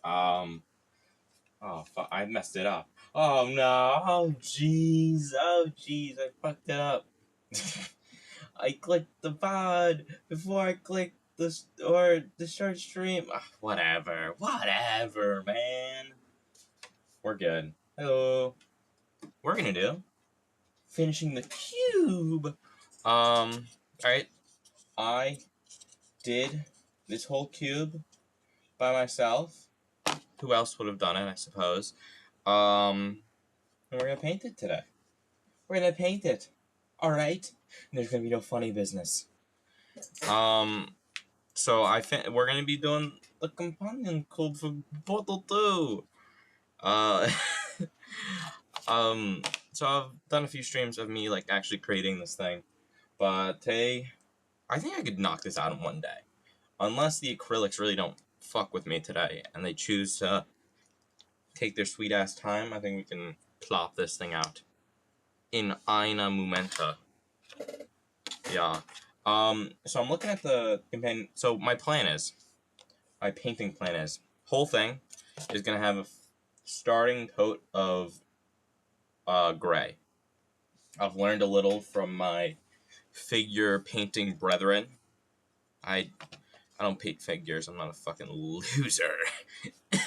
Um, oh, I messed it up. Oh no! Oh jeez! Oh jeez! I fucked it up. I clicked the pod before I clicked the start stream. Whatever, man. We're good. Hello. We're gonna do finishing the cube. Alright. I did this whole cube by myself. Who else would have done it, I suppose? And we're gonna paint it today. We're gonna paint it. Alright? There's gonna be no funny business. So we're gonna be doing the companion code for Portal 2. Uh, so I've done a few streams of me, like, actually creating this thing. But today, I think I could knock this out in one day. Unless the acrylics really don't fuck with me today, and they choose to take their sweet-ass time, I think we can plop this thing out. In una momenta. Yeah. So I'm looking at the companion. So my painting plan is, whole thing is gonna have a starting coat of gray. I've learned a little from my figure painting brethren. I don't paint figures. I'm not a fucking loser.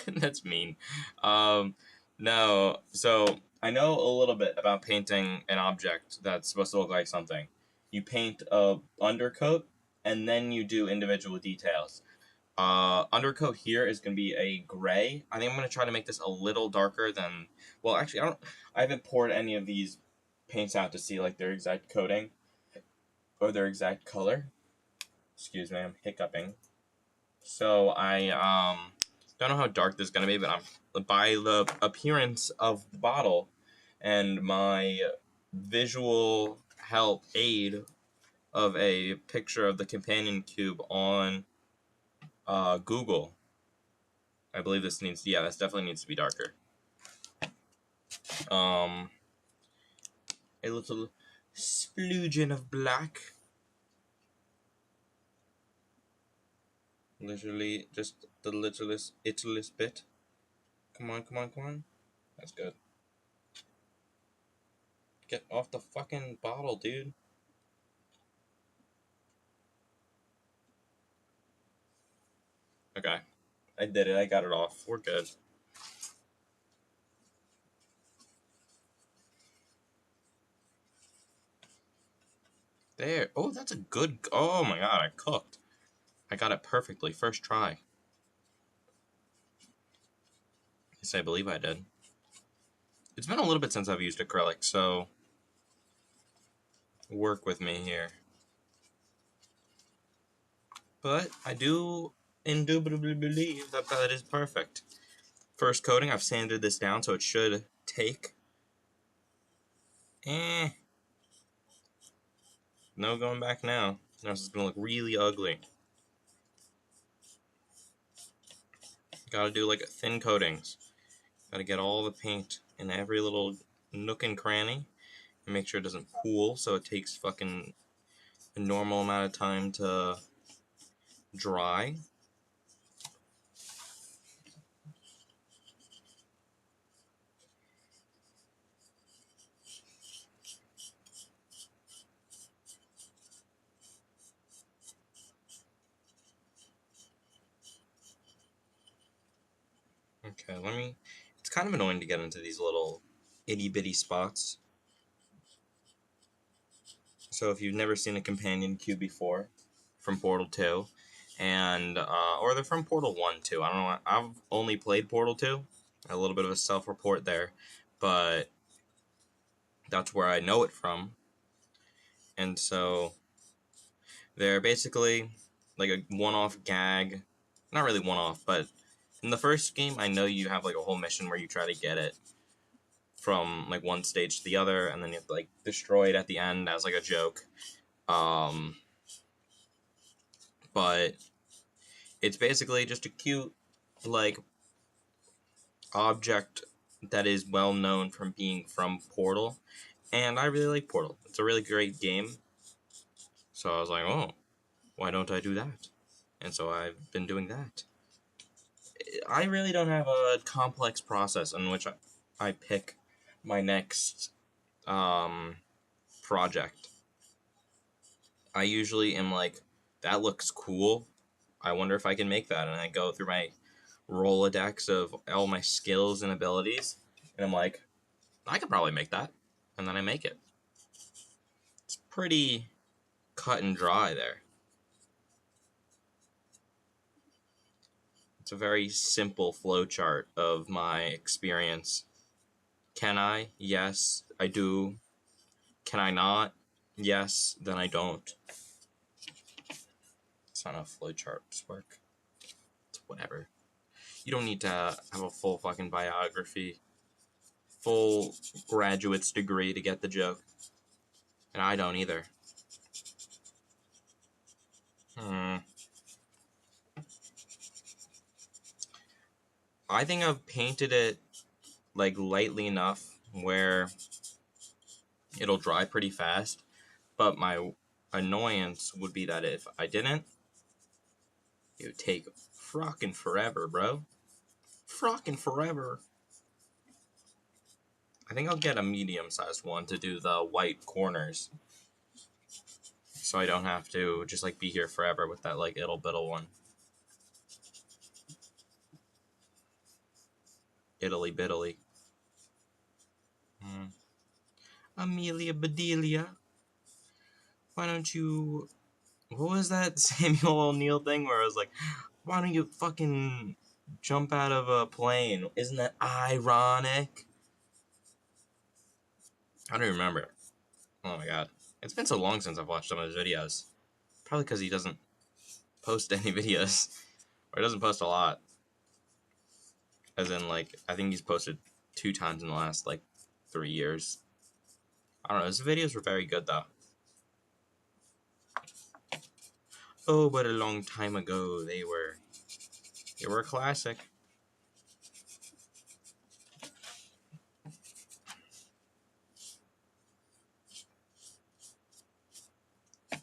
That's mean. No. So I know a little bit about painting an object that's supposed to look like something. You paint a undercoat, and then you do individual details. Undercoat here is going to be a gray. I think I'm going to try to make this a little darker than... Well, actually, I haven't poured any of these paints out to see, like, their exact coating or their exact color. Excuse me, I'm hiccuping. So I don't know how dark this is going to be, but by the appearance of the bottle and my visual help aid of a picture of the companion cube on Google, I believe this this definitely needs to be darker. A little sploogin of black. Literally, just the littlest bit. Come on. That's good. Get off the fucking bottle, dude. Okay. I did it. I got it off. We're good. There. Oh, that's a good... Oh my god, I cooked. I got it perfectly. First try. Yes, I believe I did. It's been a little bit since I've used acrylic, so... work with me here. But I do indubitably believe that that is perfect. First coating, I've sanded this down, so it should take... No going back now. Now it's gonna look really ugly. Gotta do like thin coatings. Gotta get all the paint in every little nook and cranny and make sure it doesn't pool, so it takes fucking a normal amount of time to dry. Okay, it's kind of annoying to get into these little itty bitty spots. So if you've never seen a companion cube before from Portal 2, and or they're from Portal 1 too. I don't know. I've only played Portal 2. A little bit of a self-report there, but that's where I know it from. And so they're basically like a one-off gag. Not really one-off, but in the first game, I know you have like a whole mission where you try to get it from like one stage to the other, and then you have to like destroy it at the end as like a joke. But it's basically just a cute like object that is well known from being from Portal, and I really like Portal. It's a really great game. So I was like, oh, why don't I do that? And so I've been doing that. I really don't have a complex process in which I pick my next project. I usually am like, that looks cool. I wonder if I can make that. And I go through my Rolodex of all my skills and abilities. And I'm like, I could probably make that. And then I make it. It's pretty cut and dry there. It's a very simple flowchart of my experience. Can I? Yes, I do. Can I not? Yes, then I don't. It's not how flowcharts work. It's whatever. You don't need to have a full fucking biography, full graduate's degree to get the joke. And I don't either. I think I've painted it like lightly enough where it'll dry pretty fast, but my annoyance would be that if I didn't, it would take frockin' forever, bro. Frockin' forever. I think I'll get a medium-sized one to do the white corners, so I don't have to just like be here forever with that like ittle bittle one. Italy biddly. Amelia Bedelia. Why don't you... What was that Samuel O'Neill thing where I was like, why don't you fucking jump out of a plane? Isn't that ironic? I don't remember. Oh my god. It's been so long since I've watched some of his videos. Probably because he doesn't post any videos. Or he doesn't post a lot. As in, like, I think he's posted 2 times in the last, like, 3 years. I don't know. His videos were very good, though. Oh, but a long time ago, they were a classic.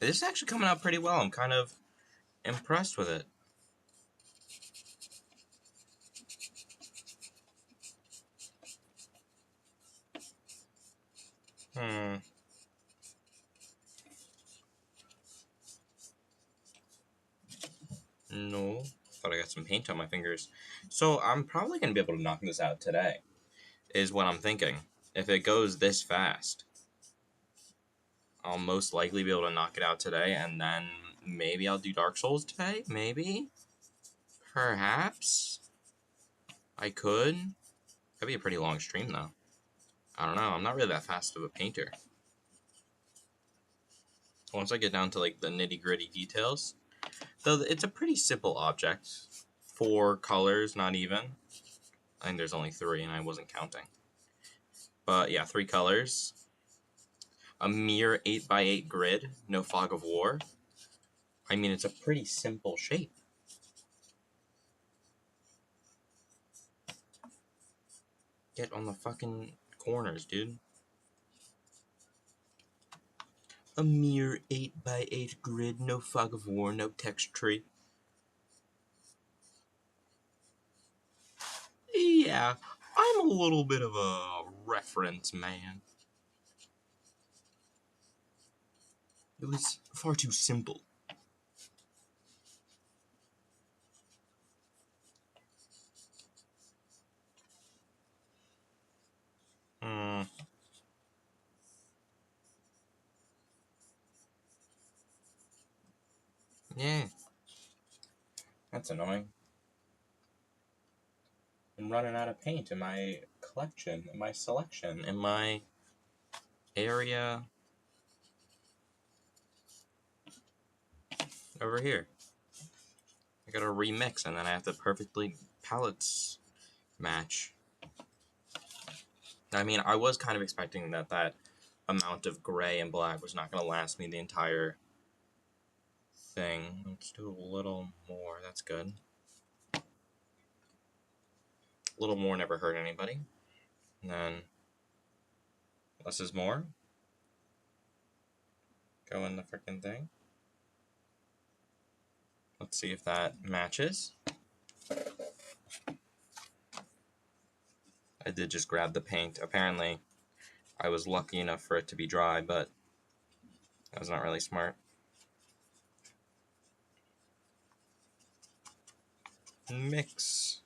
This is actually coming out pretty well. I'm kind of impressed with it. No. Thought I got some paint on my fingers. So I'm probably going to be able to knock this out today, is what I'm thinking. If it goes this fast, I'll most likely be able to knock it out today, and then maybe I'll do Dark Souls today? Maybe? Perhaps? I could? That'd be a pretty long stream, though. I don't know. I'm not really that fast of a painter. Once I get down to, like, the nitty-gritty details, though it's a pretty simple object. 4 colors, not even. I think there's only 3, and I wasn't counting. But yeah, 3 colors. A mere 8x8 grid, no fog of war. I mean, it's a pretty simple shape. Get on the fucking corners, dude. A mere 8x8 grid, no fog of war, no text tree. Yeah, I'm a little bit of a reference man. It was far too simple. Yeah. That's annoying. I'm running out of paint in my collection, in my selection, in my area over here. I gotta remix, and then I have to perfectly palettes match. I mean, I was kind of expecting that amount of gray and black was not gonna last me the entire thing. Let's do a little more. That's good. A little more never hurt anybody. And then less is more. Go in the frickin' thing. Let's see if that matches. I did just grab the paint. Apparently, I was lucky enough for it to be dry, but that was not really smart. Mix.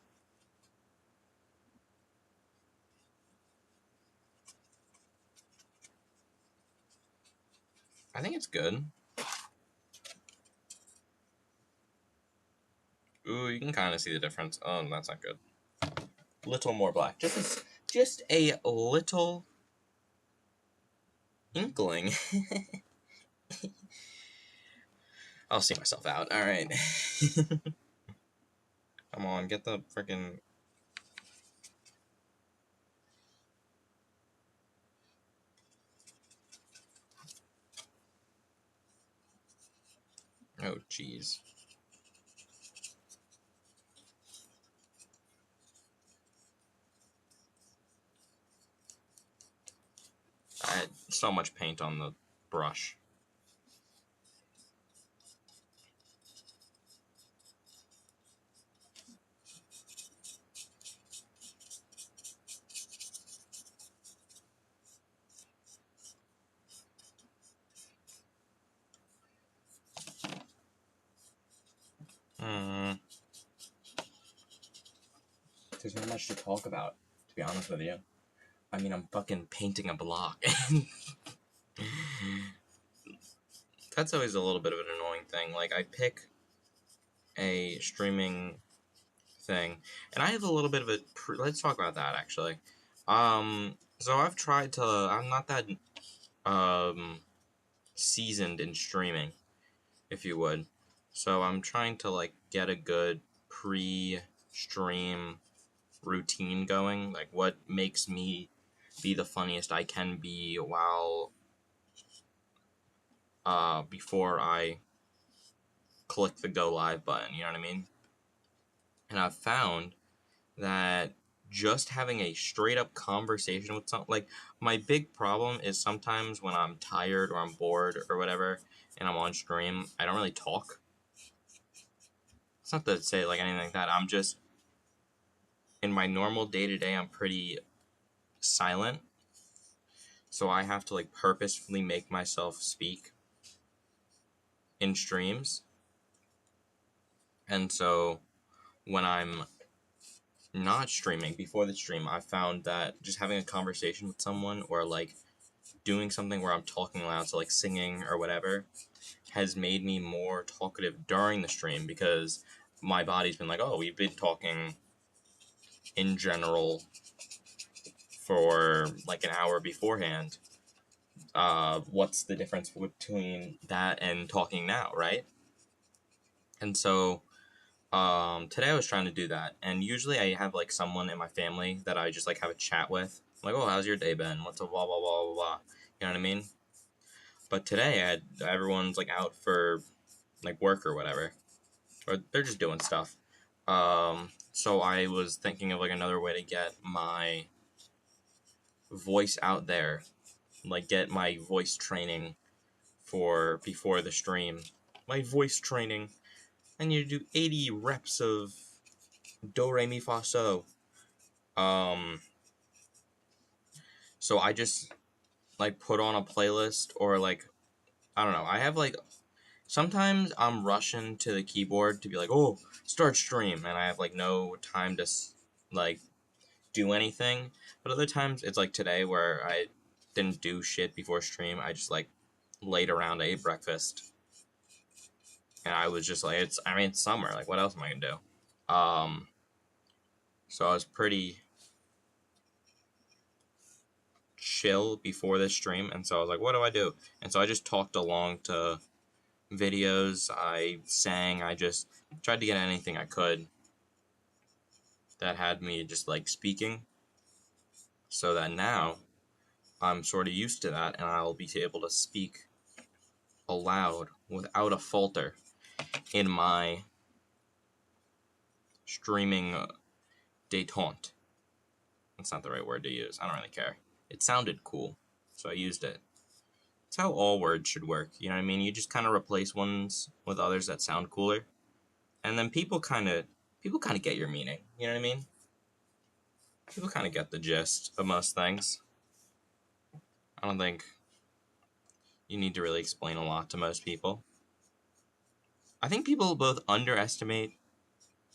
I think it's good. Ooh, you can kind of see the difference. Oh, that's not good. Little more black. Just a little inkling. I'll see myself out. All right. Come on, get the freaking. Oh, jeez. I had so much paint on the brush. There's not much to talk about, to be honest with you. I mean, I'm fucking painting a block. That's always a little bit of an annoying thing. Like, I pick a streaming thing, and I have a little bit of a. Let's talk about that, actually. So I've tried to. I'm not that seasoned in streaming, if you would. So I'm trying to like get a good pre-stream routine going, like what makes me be the funniest I can be while before I click the go live button, you know what I mean? And I've found that just having a straight up conversation with some, like, my big problem is sometimes when I'm tired or I'm bored or whatever and I'm on stream, I don't really talk. It's not to say like anything like that. I'm just in my normal day to day I'm pretty silent. So I have to like purposefully make myself speak in streams. And so when I'm not streaming before the stream, I found that just having a conversation with someone or like doing something where I'm talking loud, so like singing or whatever, has made me more talkative during the stream because my body's been like, oh, we've been talking in general for like an hour beforehand. What's the difference between that and talking now, right? And so today I was trying to do that, and usually I have like someone in my family that I just like have a chat with, like, oh, how's your day been? What's a blah blah blah blah blah. You know what I mean? But today everyone's like out for like work or whatever, or they're just doing stuff. So I was thinking of like another way to get my voice out there, like get my voice training for before the stream. My voice training, and you do 80 reps of do re mi fa so. So I just like put on a playlist or like I don't know. I have like sometimes I'm rushing to the keyboard to be like, oh, start stream, and I have like no time to like do anything. But other times it's like today where I didn't do shit before stream. I just like laid around, ate breakfast, and I was just like, it's summer. Like, what else am I gonna do? So I was pretty chill before this stream, and so I was like, what do I do? And so I just talked along to videos, I sang, I just tried to get anything I could that had me just like speaking, so that now I'm sort of used to that and I'll be able to speak aloud without a falter in my streaming detente. That's not the right word to use. I don't really care. It sounded cool, so I used it. It's how all words should work, you know what I mean? You just kind of replace ones with others that sound cooler. And then people kind of get your meaning. You know what I mean? People kind of get the gist of most things. I don't think you need to really explain a lot to most people. I think people both underestimate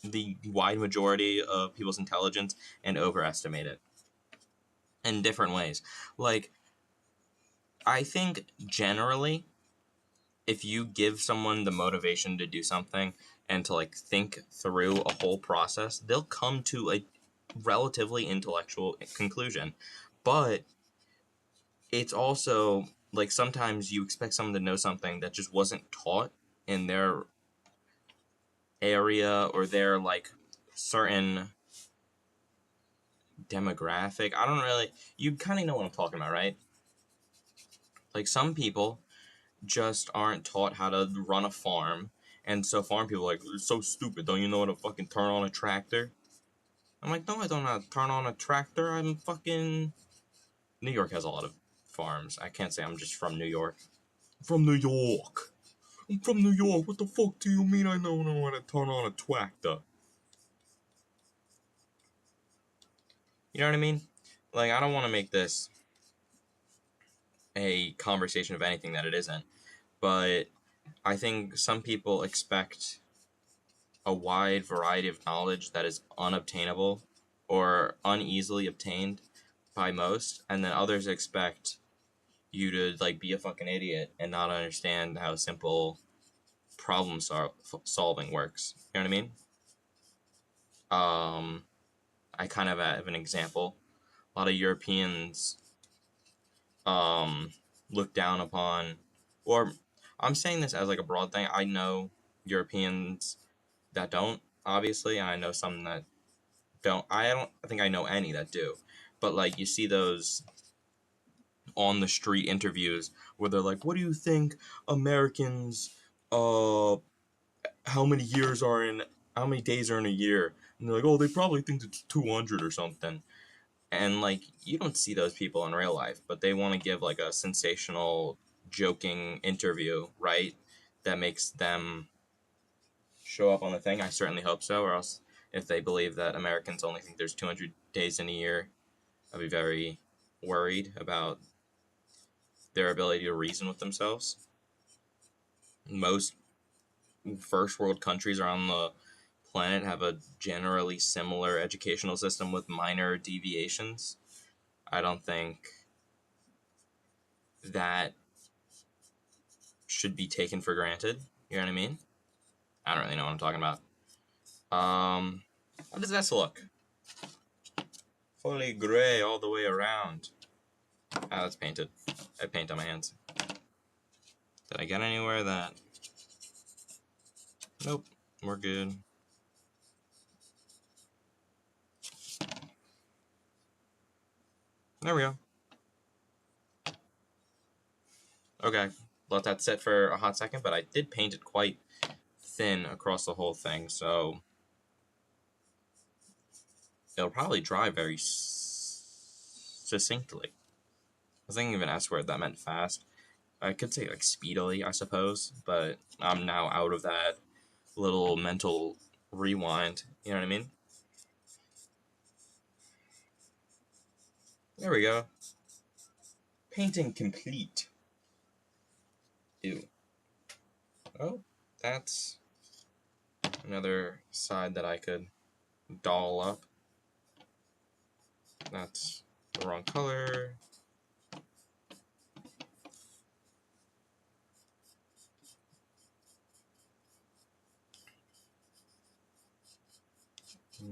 the wide majority of people's intelligence and overestimate it in different ways. Like, I think generally, if you give someone the motivation to do something and to like think through a whole process, they'll come to a relatively intellectual conclusion. But it's also like sometimes you expect someone to know something that just wasn't taught in their area or their like certain demographic. I don't really, you kind of know what I'm talking about, right? Like some people just aren't taught how to run a farm, and so farm people are like, it's so stupid, don't you know how to fucking turn on a tractor? I'm like, no, I don't know how to turn on a tractor. I'm fucking... New York has a lot of farms. I can't say I'm just from New York. From New York. I'm from New York. What the fuck do you mean I don't know how to turn on a tractor? You know what I mean? Like, I don't want to make this a conversation of anything that it isn't, but I think some people expect a wide variety of knowledge that is unobtainable or uneasily obtained by most, and then others expect you to like be a fucking idiot and not understand how simple problem solving works. You know what I mean? I kind of have an example. A lot of Europeans um, look down upon, or I'm saying this as like a broad thing. I know Europeans that don't, obviously, and I know some that don't. I think I know any that do, but like you see those on the street interviews where they're like, "What do you think Americans? How many years are in? How many days are in a year?" And they're like, "Oh, they probably think it's 200 or something." And like you don't see those people in real life, but they want to give like a sensational, joking interview, right? That makes them show up on the thing. I certainly hope so, or else if they believe that Americans only think there's 200 days in a year, I'd be very worried about their ability to reason with themselves. Most first world countries around the planet have a generally similar educational system with minor deviations. I don't think that should be taken for granted. You know what I mean? I don't really know what I'm talking about. How does this look? Fully gray all the way around. Ah, that's painted. I have paint on my hands. Did I get anywhere that... Nope. We're good. There we go. Okay. Let that sit for a hot second, but I did paint it quite thin across the whole thing, so it'll probably dry very succinctly. I was thinking of an S word that meant fast. I could say like speedily, I suppose, but I'm now out of that little mental rewind. You know what I mean? There we go. Painting complete. Ew. Oh, that's another side that I could doll up. That's the wrong color.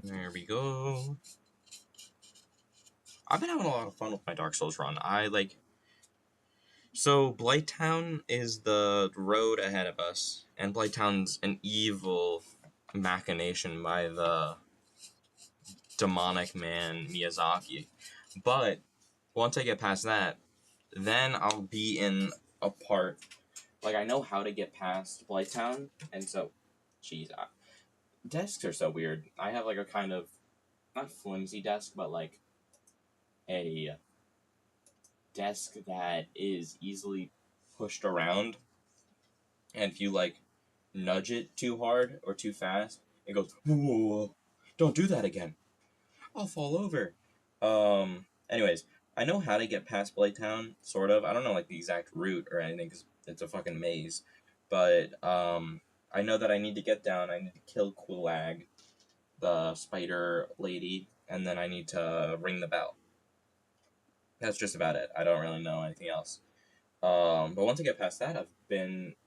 There we go. I've been having a lot of fun with my Dark Souls run. So Blighttown is the road ahead of us, and Blighttown's an evil machination by the demonic man Miyazaki. But once I get past that, then I'll be in a part. Like, I know how to get past Blighttown, and so, geez, desks are so weird. I have, like, a kind of, not flimsy desk, but, like, a desk that is easily pushed around, and if you, like, nudge it too hard or too fast, It goes, "Ooh, don't do that again. I'll fall over." Anyways, I know how to get past Blighttown, sort of. I don't know, like, the exact route or anything, because it's a fucking maze. But, I know that I need to get down. I need to kill Qulag, the spider lady, and then I need to ring the bell. That's just about it. I don't really know anything else. But once I get past that,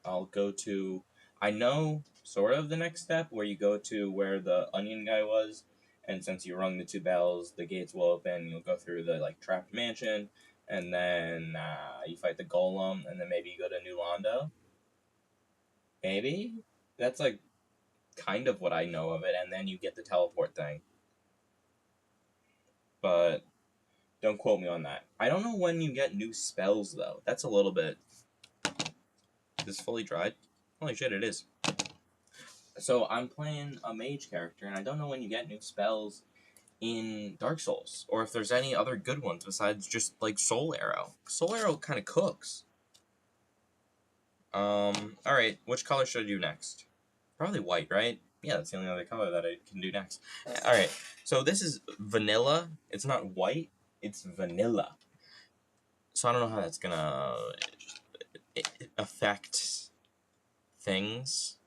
I'll go to, I know sort of the next step, where you go to where the onion guy was, and since you rung the 2 bells, the gates will open, you'll go through the, like, trapped mansion, and then, you fight the golem, and then maybe you go to New Londo? Maybe? That's, like, kind of what I know of it, and then you get the teleport thing. But don't quote me on that. I don't know when you get new spells, though. That's a little bit... Is this fully dried? Holy shit, it is. So I'm playing a mage character, and I don't know when you get new spells in Dark Souls, or if there's any other good ones besides just, like, Soul Arrow. Soul Arrow kind of cooks. Alright, which color should I do next? Probably white, right? Yeah, that's the only other color that I can do next. Alright, so this is vanilla. It's not white, it's vanilla. So I don't know how that's gonna affect things.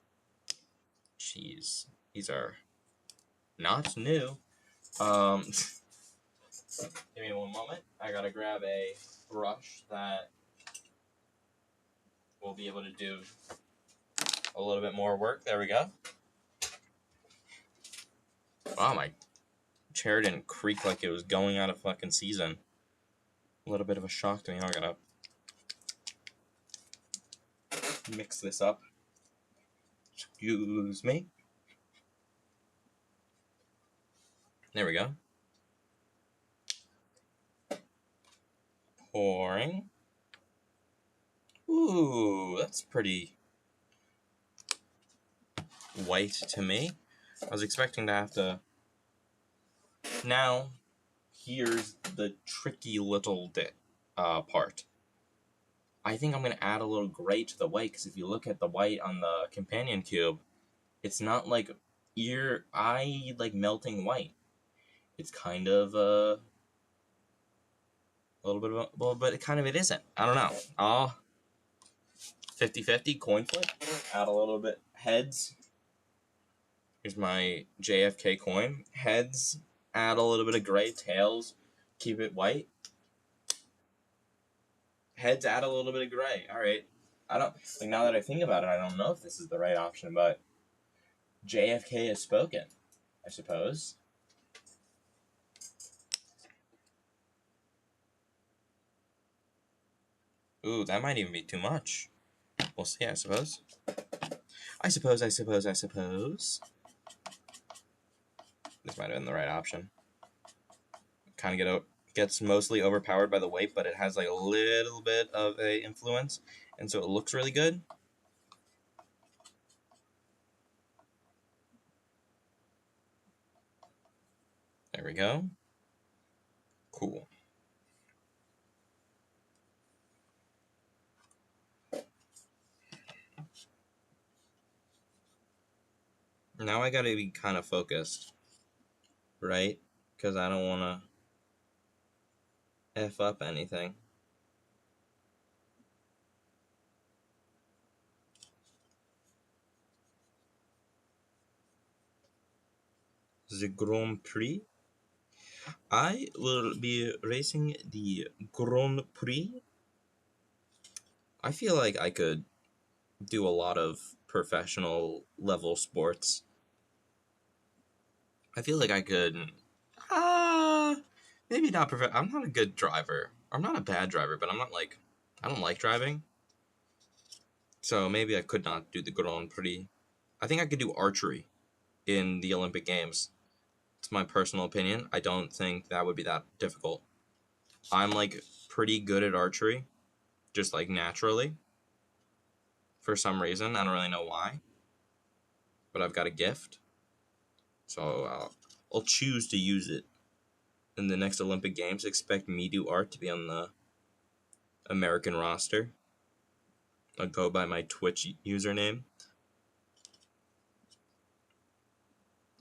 Jeez, these are not new. Give me one moment. I gotta grab a brush that will be able to do a little bit more work. There we go. Wow, my chair didn't creak like it was going out of fucking season. A little bit of a shock to me. Now I gotta mix this up. Excuse me. There we go. Pouring. Ooh, that's pretty white to me. I was expecting to have to... Now, here's the tricky little part. I think I'm going to add a little gray to the white, because if you look at the white on the companion cube, it's not like eye like melting white. It's kind of a little bit of a, well, but it isn't. I don't know. 50-50 coin flip. Add a little bit heads. Here's my JFK coin. Heads. Add a little bit of gray. Tails. Keep it white. Heads. Add a little bit of gray. All right. I don't, like, now that I think about it, I don't know if this is the right option, but JFK has spoken, I suppose. Ooh, that might even be too much. We'll see, I suppose. I suppose. This might have been the right option. Kind of gets mostly overpowered by the weight, but it has, like, a little bit of a influence, and so it looks really good. There we go. Cool. Now I gotta be kind of focused, right? Because I don't want to F up anything. The Grand Prix. I will be racing the Grand Prix. I feel like I could do a lot of professional level sports. I feel like I could... maybe not I'm not a good driver. I'm not a bad driver, but I'm not, like... I don't like driving. So maybe I could not do the Grand Prix. I think I could do archery in the Olympic Games. It's my personal opinion. I don't think that would be that difficult. I'm, like, pretty good at archery. Just, like, naturally. For some reason. I don't really know why. But I've got a gift. So I'll choose to use it. In the next Olympic Games, expect me do art to be on the American roster. I'll go by my Twitch username.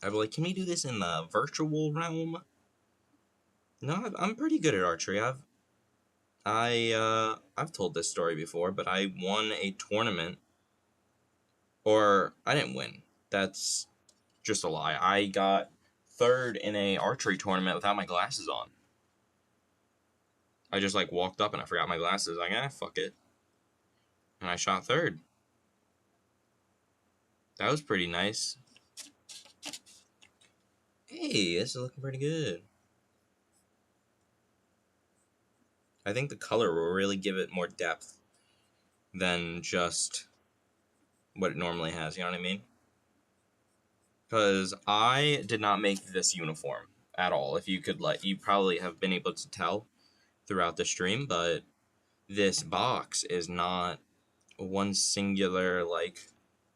I'd be like, can we do this in the virtual realm? No, I'm pretty good at archery. I've told this story before, but I won a tournament, or I didn't win. That's just a lie. I got third in a archery tournament without my glasses on. I just like walked up and I forgot my glasses. Like, fuck it, and I shot third. That was pretty nice. Hey, this is looking pretty good. I think the color will really give it more depth than just what it normally has, you know what I mean? Because I did not make this uniform at all. If you could, like, you probably have been able to tell throughout the stream, but this box is not one singular, like,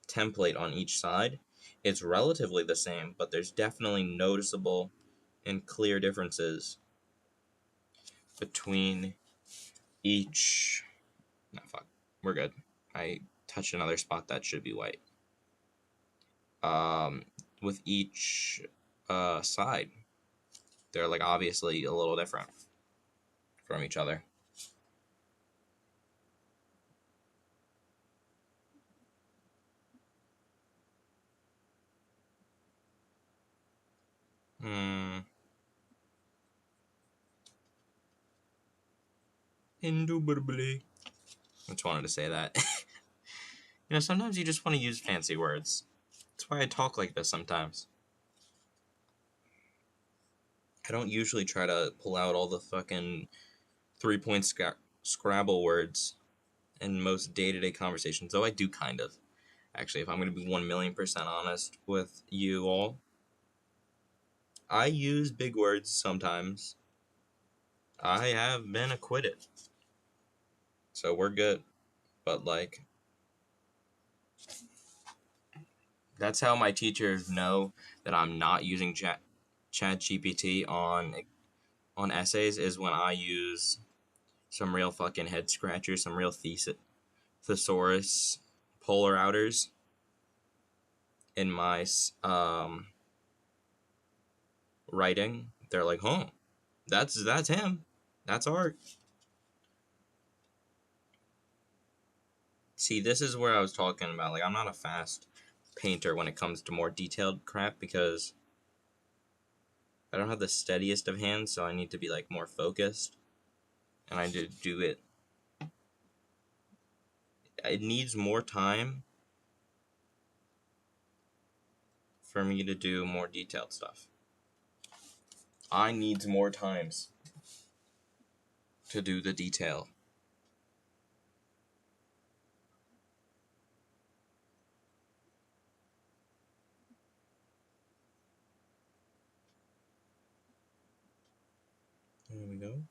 template on each side. It's relatively the same, but there's definitely noticeable and clear differences between each. No, fuck. We're good. I touched another spot that should be white. With each side, they're like obviously a little different from each other. Indubitably. I just wanted to say that. Sometimes you just want to use fancy words. That's why I talk like this sometimes. I don't usually try to pull out all the fucking 3-point Scrabble words in most day-to-day conversations, though I do kind of. Actually, if I'm going to be 1,000,000% honest with you all, I use big words sometimes. I have been acquitted. So we're good. But, like, that's how my teachers know that I'm not using ChatGPT on essays, is when I use some real fucking head scratchers, some real thesaurus polar outers in my writing. They're like, huh, that's him. That's art. See, this is where I was talking about. Like, I'm not a fast painter when it comes to more detailed crap because I don't have the steadiest of hands, so I need to be like more focused. And I do it. It needs more time for me to do more detailed stuff. I needs more times to do the detail. There we go.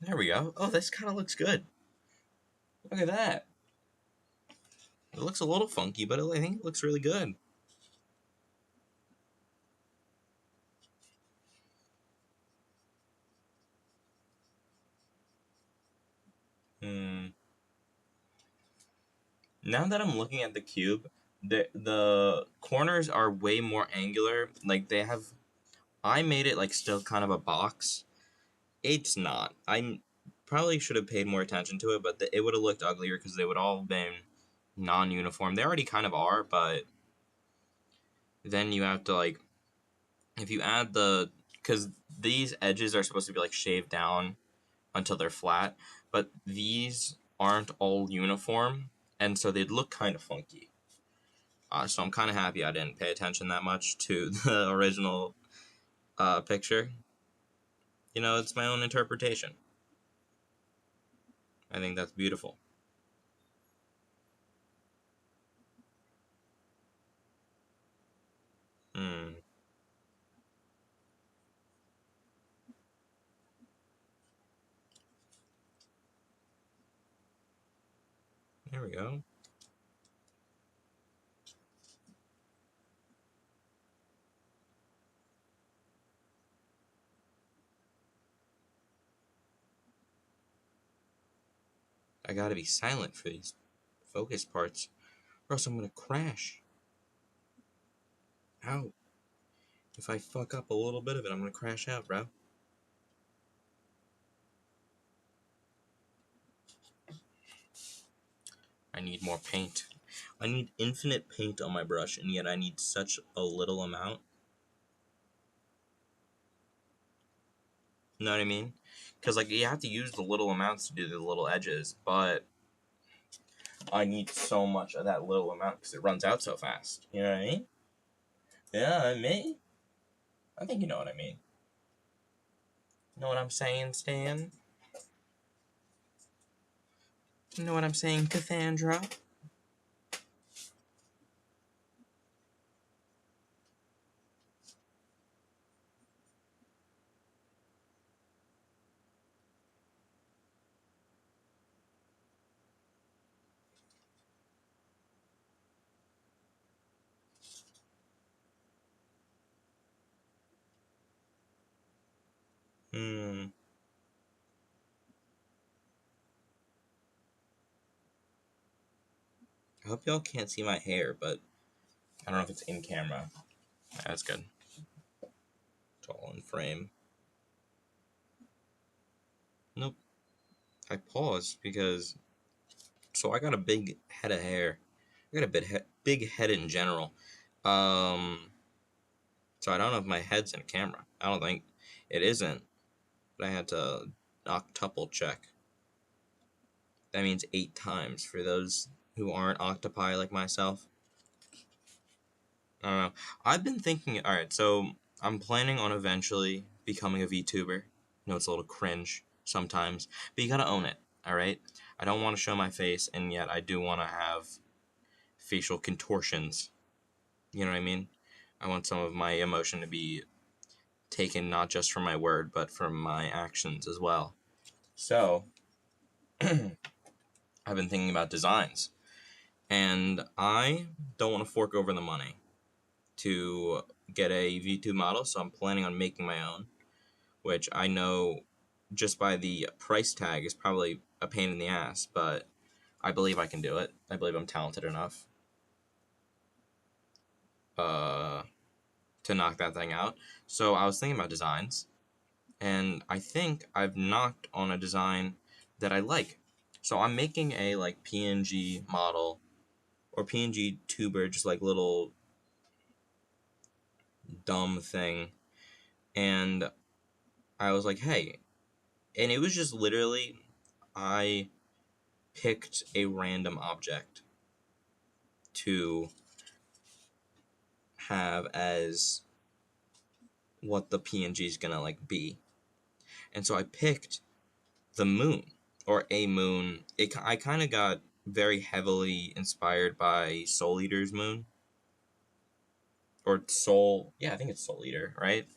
There we go. Oh, this kind of looks good. Look at that. It looks a little funky, but I think it looks really good. Now that I'm looking at the cube, the corners are way more angular. Like, I made it like still kind of a box. It's not. I probably should have paid more attention to it, but it would have looked uglier because they would all have been non-uniform. They already kind of are, but then you have to, like, if you add because these edges are supposed to be like shaved down until they're flat, but these aren't all uniform, and so they'd look kind of funky. So I'm kind of happy I didn't pay attention that much to the original picture. It's my own interpretation. I think that's beautiful. There we go. I gotta be silent for these focus parts, or else I'm gonna crash. Ow. If I fuck up a little bit of it, I'm gonna crash out, bro. I need more paint. I need infinite paint on my brush, and yet I need such a little amount. You know what I mean? Because, like, you have to use the little amounts to do the little edges, but I need so much of that little amount because it runs out so fast. You know what I mean? Yeah, me? I think you know what I mean. You know what I'm saying, Stan? You know what I'm saying, Cassandra? I hope y'all can't see my hair, but I don't know if it's in camera. That's good. It's all in frame. Nope. I paused because... So I got a big head of hair. I got a big head in general. So I don't know if my head's in camera. I don't think it isn't. But I had to octuple check. That means 8 times for those who aren't octopi like myself. I don't know. I've been thinking, alright, so I'm planning on eventually becoming a VTuber. I know it's a little cringe sometimes, but you gotta own it, alright? I don't want to show my face, and yet I do want to have facial contortions. You know what I mean? I want some of my emotion to be taken not just from my word, but from my actions as well. So, I've been thinking about designs. And I don't want to fork over the money to get a V2 model, so I'm planning on making my own, which I know just by the price tag is probably a pain in the ass, but I believe I can do it. I believe I'm talented enough to knock that thing out. So I was thinking about designs, and I think I've knocked on a design that I like. So I'm making a like PNG model or PNG tuber, just like little dumb thing, and I was like, hey, and it was just literally I picked a random object to have as what the PNG is gonna like be, and so I picked the moon or a moon. I kind of got very heavily inspired by Soul Eater's moon or Soul. Yeah, I think it's Soul Eater, right?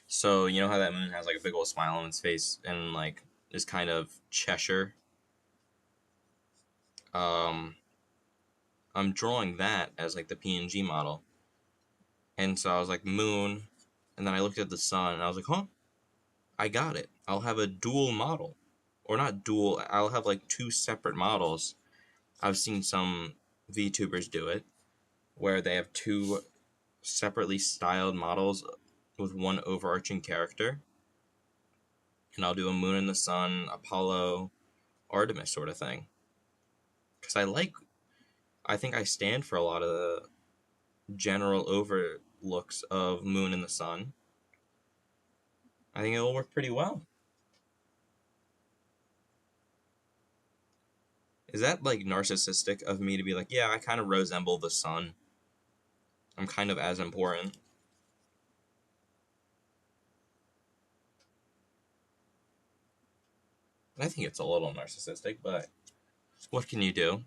So you know how that moon has like a big old smile on its face and like is kind of Cheshire. Um, I'm drawing that as like the PNG model, and so I was like moon, and then I looked at the sun, and I was like, huh, I got it. I'll have a dual model, or not dual. I'll have like 2 separate models. I've seen some VTubers do it, where they have 2 separately styled models with one overarching character, and I'll do a moon and the sun, Apollo, Artemis sort of thing. Because I think I stand for a lot of the general overlooks of moon and the sun. I think it'll work pretty well. Is that like narcissistic of me to be like, yeah, I kind of resemble the sun? I'm kind of as important. I think it's a little narcissistic, but what can you do?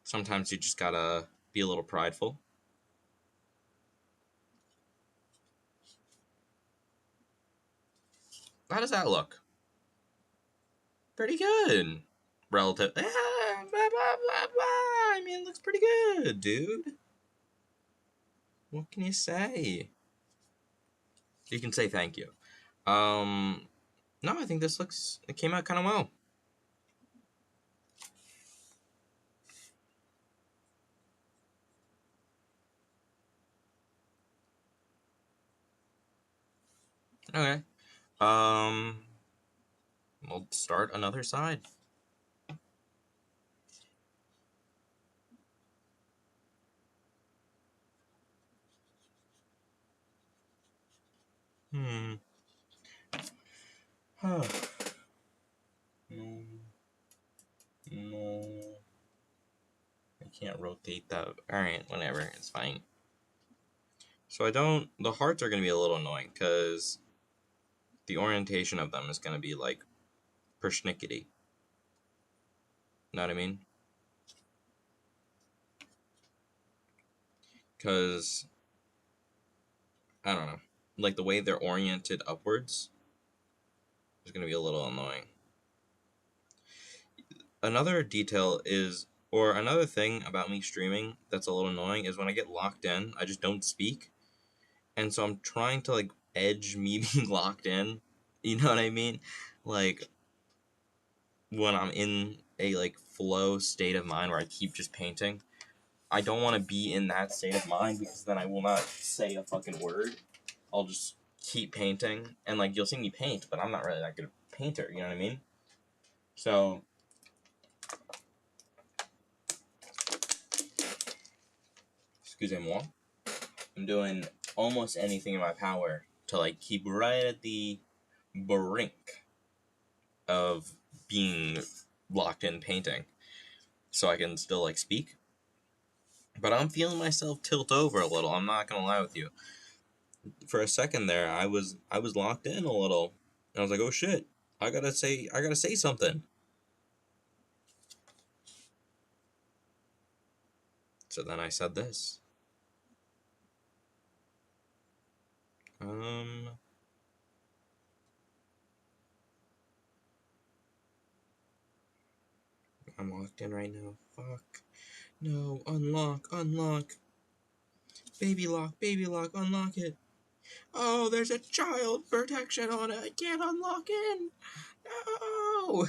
Sometimes you just gotta be a little prideful. How does that look? pretty good. Relative. I mean, it looks pretty good, dude. What can you say? You can say thank you. No, I think it came out kind of well. Okay. We'll start another side. Huh. No. No. I can't rotate that. Alright, whatever. It's fine. So the hearts are going to be a little annoying because the orientation of them is going to be like persnickety. Know what I mean? Because, I don't know. Like the way they're oriented upwards is going to be a little annoying. Another detail is, or another thing about me streaming that's a little annoying is when I get locked in, I just don't speak. And so I'm trying to like edge me being locked in. You know what I mean? Like when I'm in a like flow state of mind where I keep just painting. I don't want to be in that state of mind because then I will not say a fucking word. I'll just keep painting and like you'll see me paint, but I'm not really that good a painter, you know what I mean? So excusez-moi. I'm doing almost anything in my power to like keep right at the brink of being locked in painting so I can still like speak. But I'm feeling myself tilt over a little. I'm not gonna lie with you. For a second there, I was locked in a little. And I was like, "Oh shit. I got to say something." So then I said this. Um I'm locked in right now. Fuck. No, unlock. Baby lock, unlock it. Oh, there's a child protection on it. I can't unlock it. No.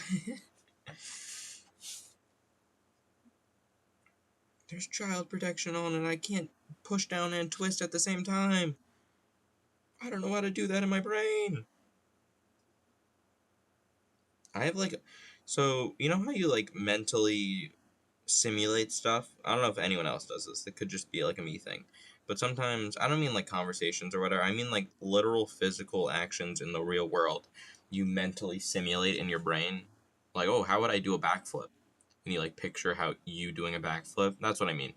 There's child protection on it. I can't push down and twist at the same time. I don't know how to do that in my brain. I have like, so you know how you like mentally simulate stuff? I don't know if anyone else does this. It could just be like a me thing. But sometimes, I don't mean like conversations or whatever. I mean like literal physical actions in the real world. You mentally simulate in your brain. Like, oh, how would I do a backflip? And you like picture how you doing a backflip. That's what I mean.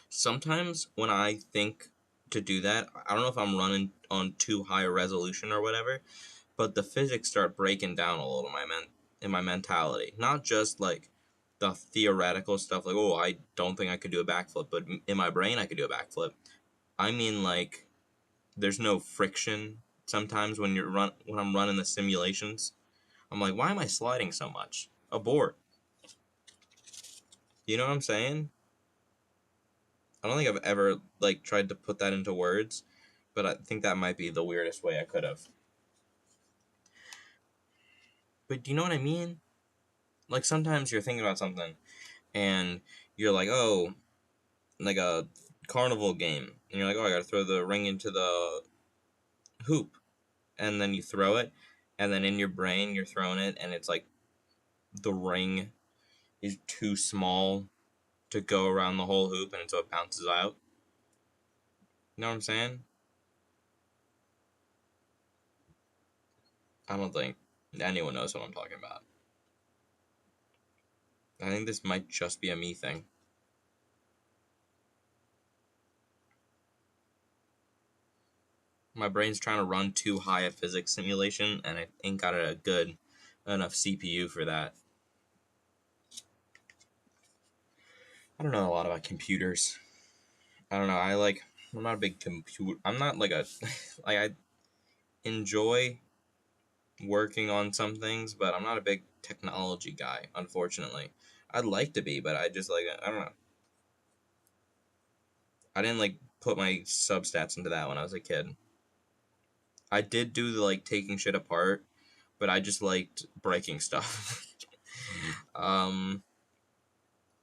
Sometimes when I think to do that, I don't know if I'm running on too high a resolution or whatever, but the physics start breaking down a little in my mentality. Not just like the theoretical stuff, like oh, I don't think I could do a backflip, but in my brain I could do a backflip. I mean like there's no friction sometimes when when I'm running the simulations. I'm like, why am I sliding so much? Abort. You know what I'm saying? I don't think I've ever like tried to put that into words, but I think that might be the weirdest way I could have. But do you know what I mean? Like sometimes you're thinking about something and you're like, oh, like a carnival game, and you're like, oh, I gotta throw the ring into the hoop, and then you throw it, and then in your brain you're throwing it, and it's like the ring is too small to go around the whole hoop, and so it bounces out. You know what I'm saying? I don't think anyone knows what I'm talking about. I think this might just be a me thing. My brain's trying to run too high a physics simulation, and I ain't got a good enough CPU for that. I don't know a lot about computers. I don't know. I'm not a big computer. I'm not like a. Like, I enjoy working on some things, but I'm not a big technology guy, unfortunately. I'd like to be, but I just like I don't know. I didn't like put my substats into that when I was a kid. I did do the like taking shit apart, but I just liked breaking stuff. um,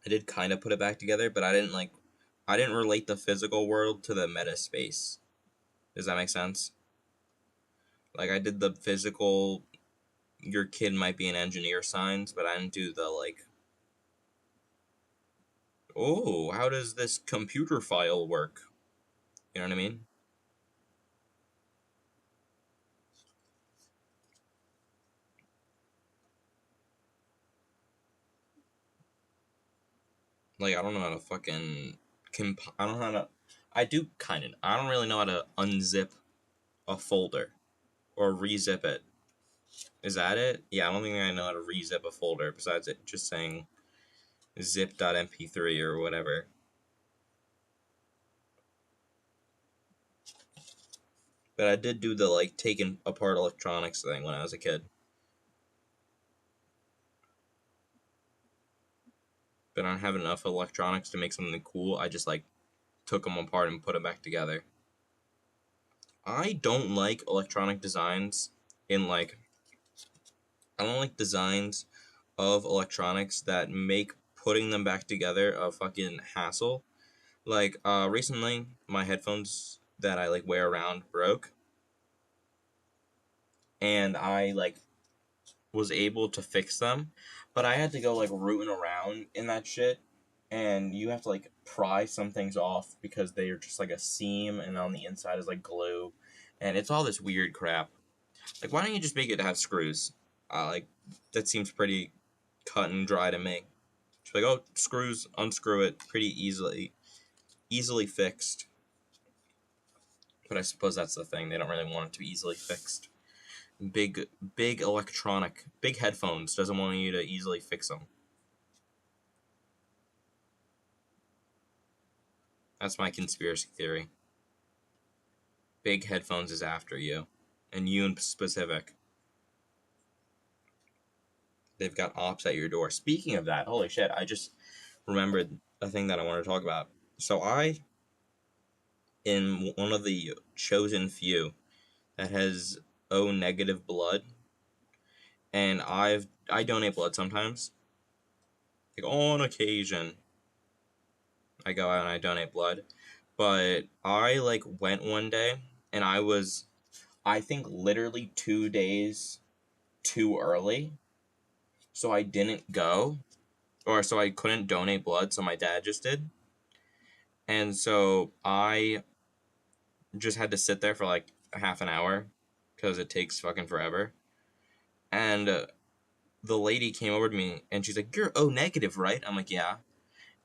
I did kind of put it back together, but I didn't relate the physical world to the meta space. Does that make sense? Like I did the physical, your kid might be an engineer signs, but I didn't do the like, oh, how does this computer file work? You know what I mean? Like I don't know how to fucking I don't know how to. I do kind of. I don't really know how to unzip a folder or rezip it. Is that it? Yeah, I don't think I know how to rezip a folder besides it just saying zip.mp3 or whatever. But I did do the like taking apart electronics thing when I was a kid. But I don't have enough electronics to make something cool. I just like took them apart and put them back together. I don't like electronic designs in like I don't like designs of electronics that make putting them back together a fucking hassle. Like recently my headphones that I like wear around broke and I like was able to fix them, but I had to go like rooting around in that shit and you have to like pry some things off because they are just like a seam and on the inside is like glue and it's all this weird crap. Like why don't you just make it to have screws? Like that seems pretty cut and dry to me. Just like oh screws, unscrew it pretty easily fixed. But I suppose that's the thing. They don't really want it to be easily fixed. Big electronic, big headphones doesn't want you to easily fix them. That's my conspiracy theory. Big headphones is after you, and you in specific. They've got ops at your door. Speaking of that, holy shit! I just remembered a thing that I want to talk about. So in one of the chosen few that has O negative blood, and I donate blood sometimes. Like on occasion, I go out and I donate blood. But I like went one day and I think literally 2 days too early. So I didn't go. Or so I couldn't donate blood, so my dad just did. And so I just had to sit there for like a half an hour because it takes fucking forever. And the lady came over to me and she's like, "You're O negative, right?" I'm like, "Yeah."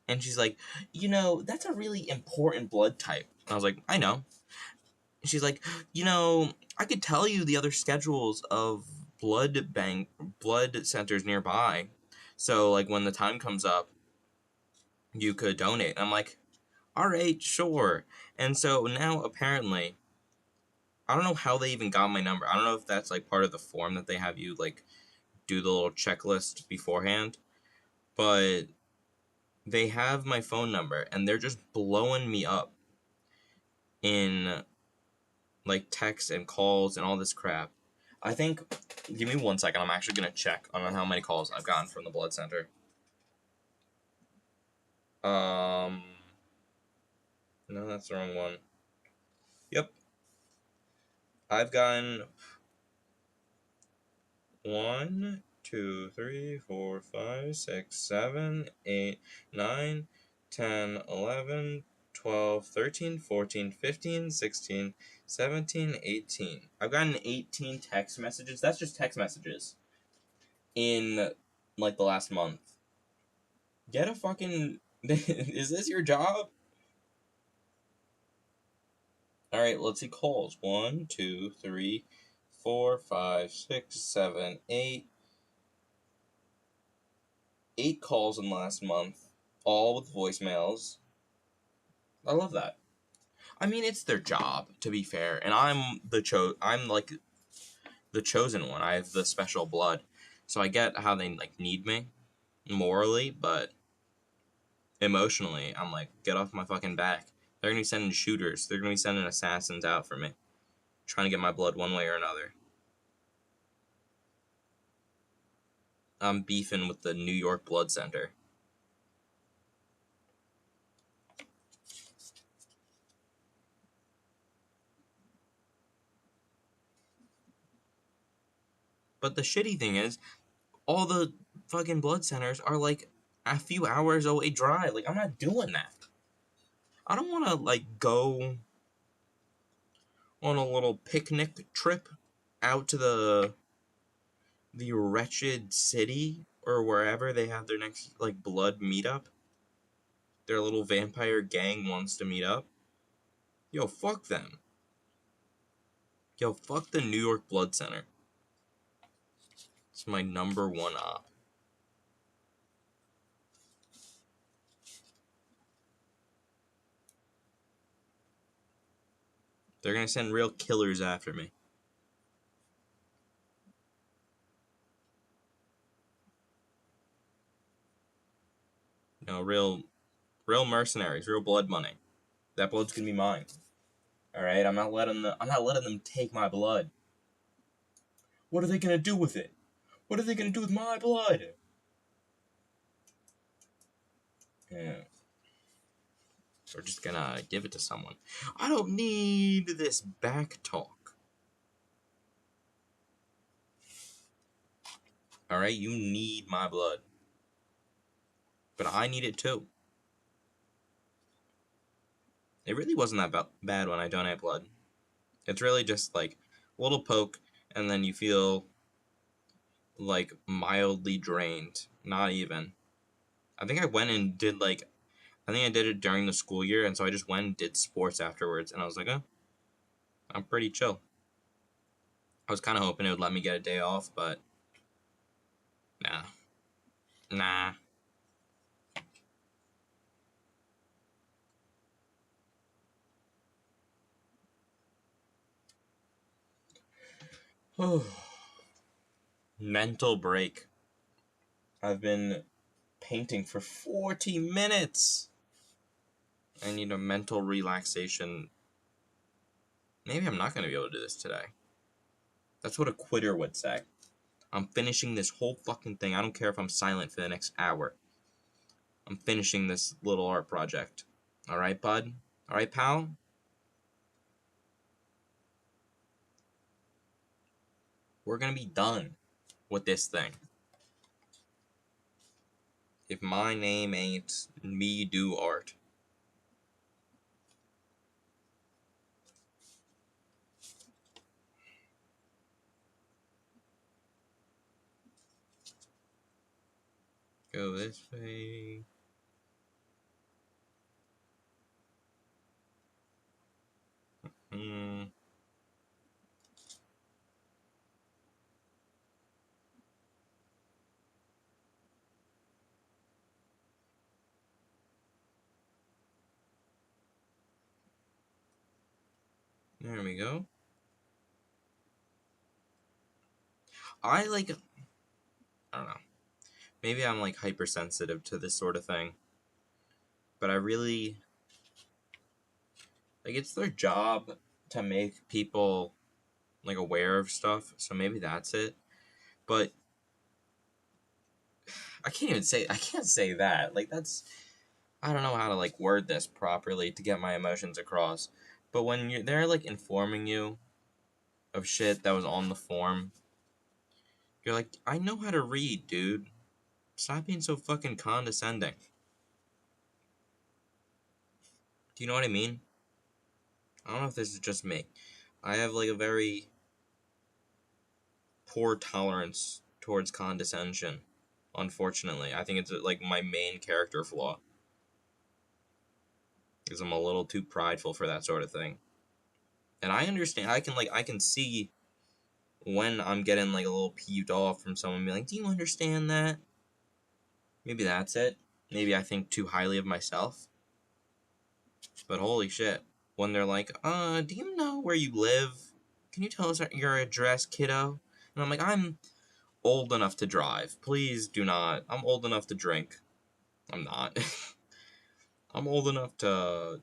And she's like, "That's a really important blood type." I was like, "I know." And she's like, "I could tell you the other schedules of blood centers nearby. So like when the time comes up, you could donate." And I'm like, "All right, sure." And so now apparently, I don't know how they even got my number. I don't know if that's like part of the form that they have you like do the little checklist beforehand, but they have my phone number and they're just blowing me up in like texts and calls and all this crap. I think, give me 1 second. I'm actually gonna check on how many calls I've gotten from the blood center. Um, no, that's the wrong one. Yep, I've gotten 1, 2, 3, 4, 5, 6, 7, 8, 9, 10, 11, 12, 13, 14, 15, 16, 17, 18. I've gotten 18 text messages. That's just text messages in like the last month. Get a fucking. Is this your job? All right, let's see calls. 1, 2, 3, 4, 5, 6, 7, 8. 8 calls in the last month, all with voicemails. I love that. I mean, it's their job, to be fair, and I'm like the chosen one. I have the special blood. So I get how they like need me morally, but emotionally, I'm like, get off my fucking back. They're gonna be sending shooters. They're gonna be sending assassins out for me, trying to get my blood one way or another. I'm beefing with the New York Blood Center. But the shitty thing is, all the fucking blood centers are like a few hours away drive. Like, I'm not doing that. I don't want to like go on a little picnic trip out to the wretched city or wherever they have their next like blood meetup. Their little vampire gang wants to meet up. Yo, fuck them. Yo, fuck the New York Blood Center. It's my number one op. They're gonna send real killers after me. You know, real mercenaries, real blood money. That blood's gonna be mine. All right, I'm not letting them take my blood. What are they gonna do with it? What are they gonna do with my blood? Yeah. We're just gonna give it to someone. I don't need this back talk. All right, you need my blood, but I need it too. It really wasn't that bad when I donate blood. It's really just like a little poke, and then you feel like mildly drained. Not even. I think I went and did like, I think I did it during the school year, and so I just went and did sports afterwards, and I was like, oh, I'm pretty chill. I was kind of hoping it would let me get a day off, but nah. Mental break. I've been painting for 40 minutes. I need a mental relaxation. Maybe I'm not going to be able to do this today. That's what a quitter would say. I'm finishing this whole fucking thing. I don't care if I'm silent for the next hour. I'm finishing this little art project. Alright, bud? Alright, pal? We're going to be done with this thing. If my name ain't Me Do Art. Go this way. There we go. I don't know. Maybe I'm like hypersensitive to this sort of thing. But I really, like, it's their job to make people like aware of stuff. So maybe that's it. But I can't say that. Like, I don't know how to like word this properly to get my emotions across. But when they're like informing you of shit that was on the form, you're like, I know how to read, dude. Stop being so fucking condescending. Do you know what I mean? I don't know if this is just me. I have like a very poor tolerance towards condescension. Unfortunately, I think it's like my main character flaw. Because I'm a little too prideful for that sort of thing. And I understand. I can see when I'm getting like a little peeved off from someone being like, "Do you understand that?" Maybe that's it. Maybe I think too highly of myself. But holy shit, when they're like, do you know where you live? Can you tell us your address, kiddo?" And I'm like, I'm old enough to drive. Please do not. I'm old enough to drink. I'm not. I'm old enough to.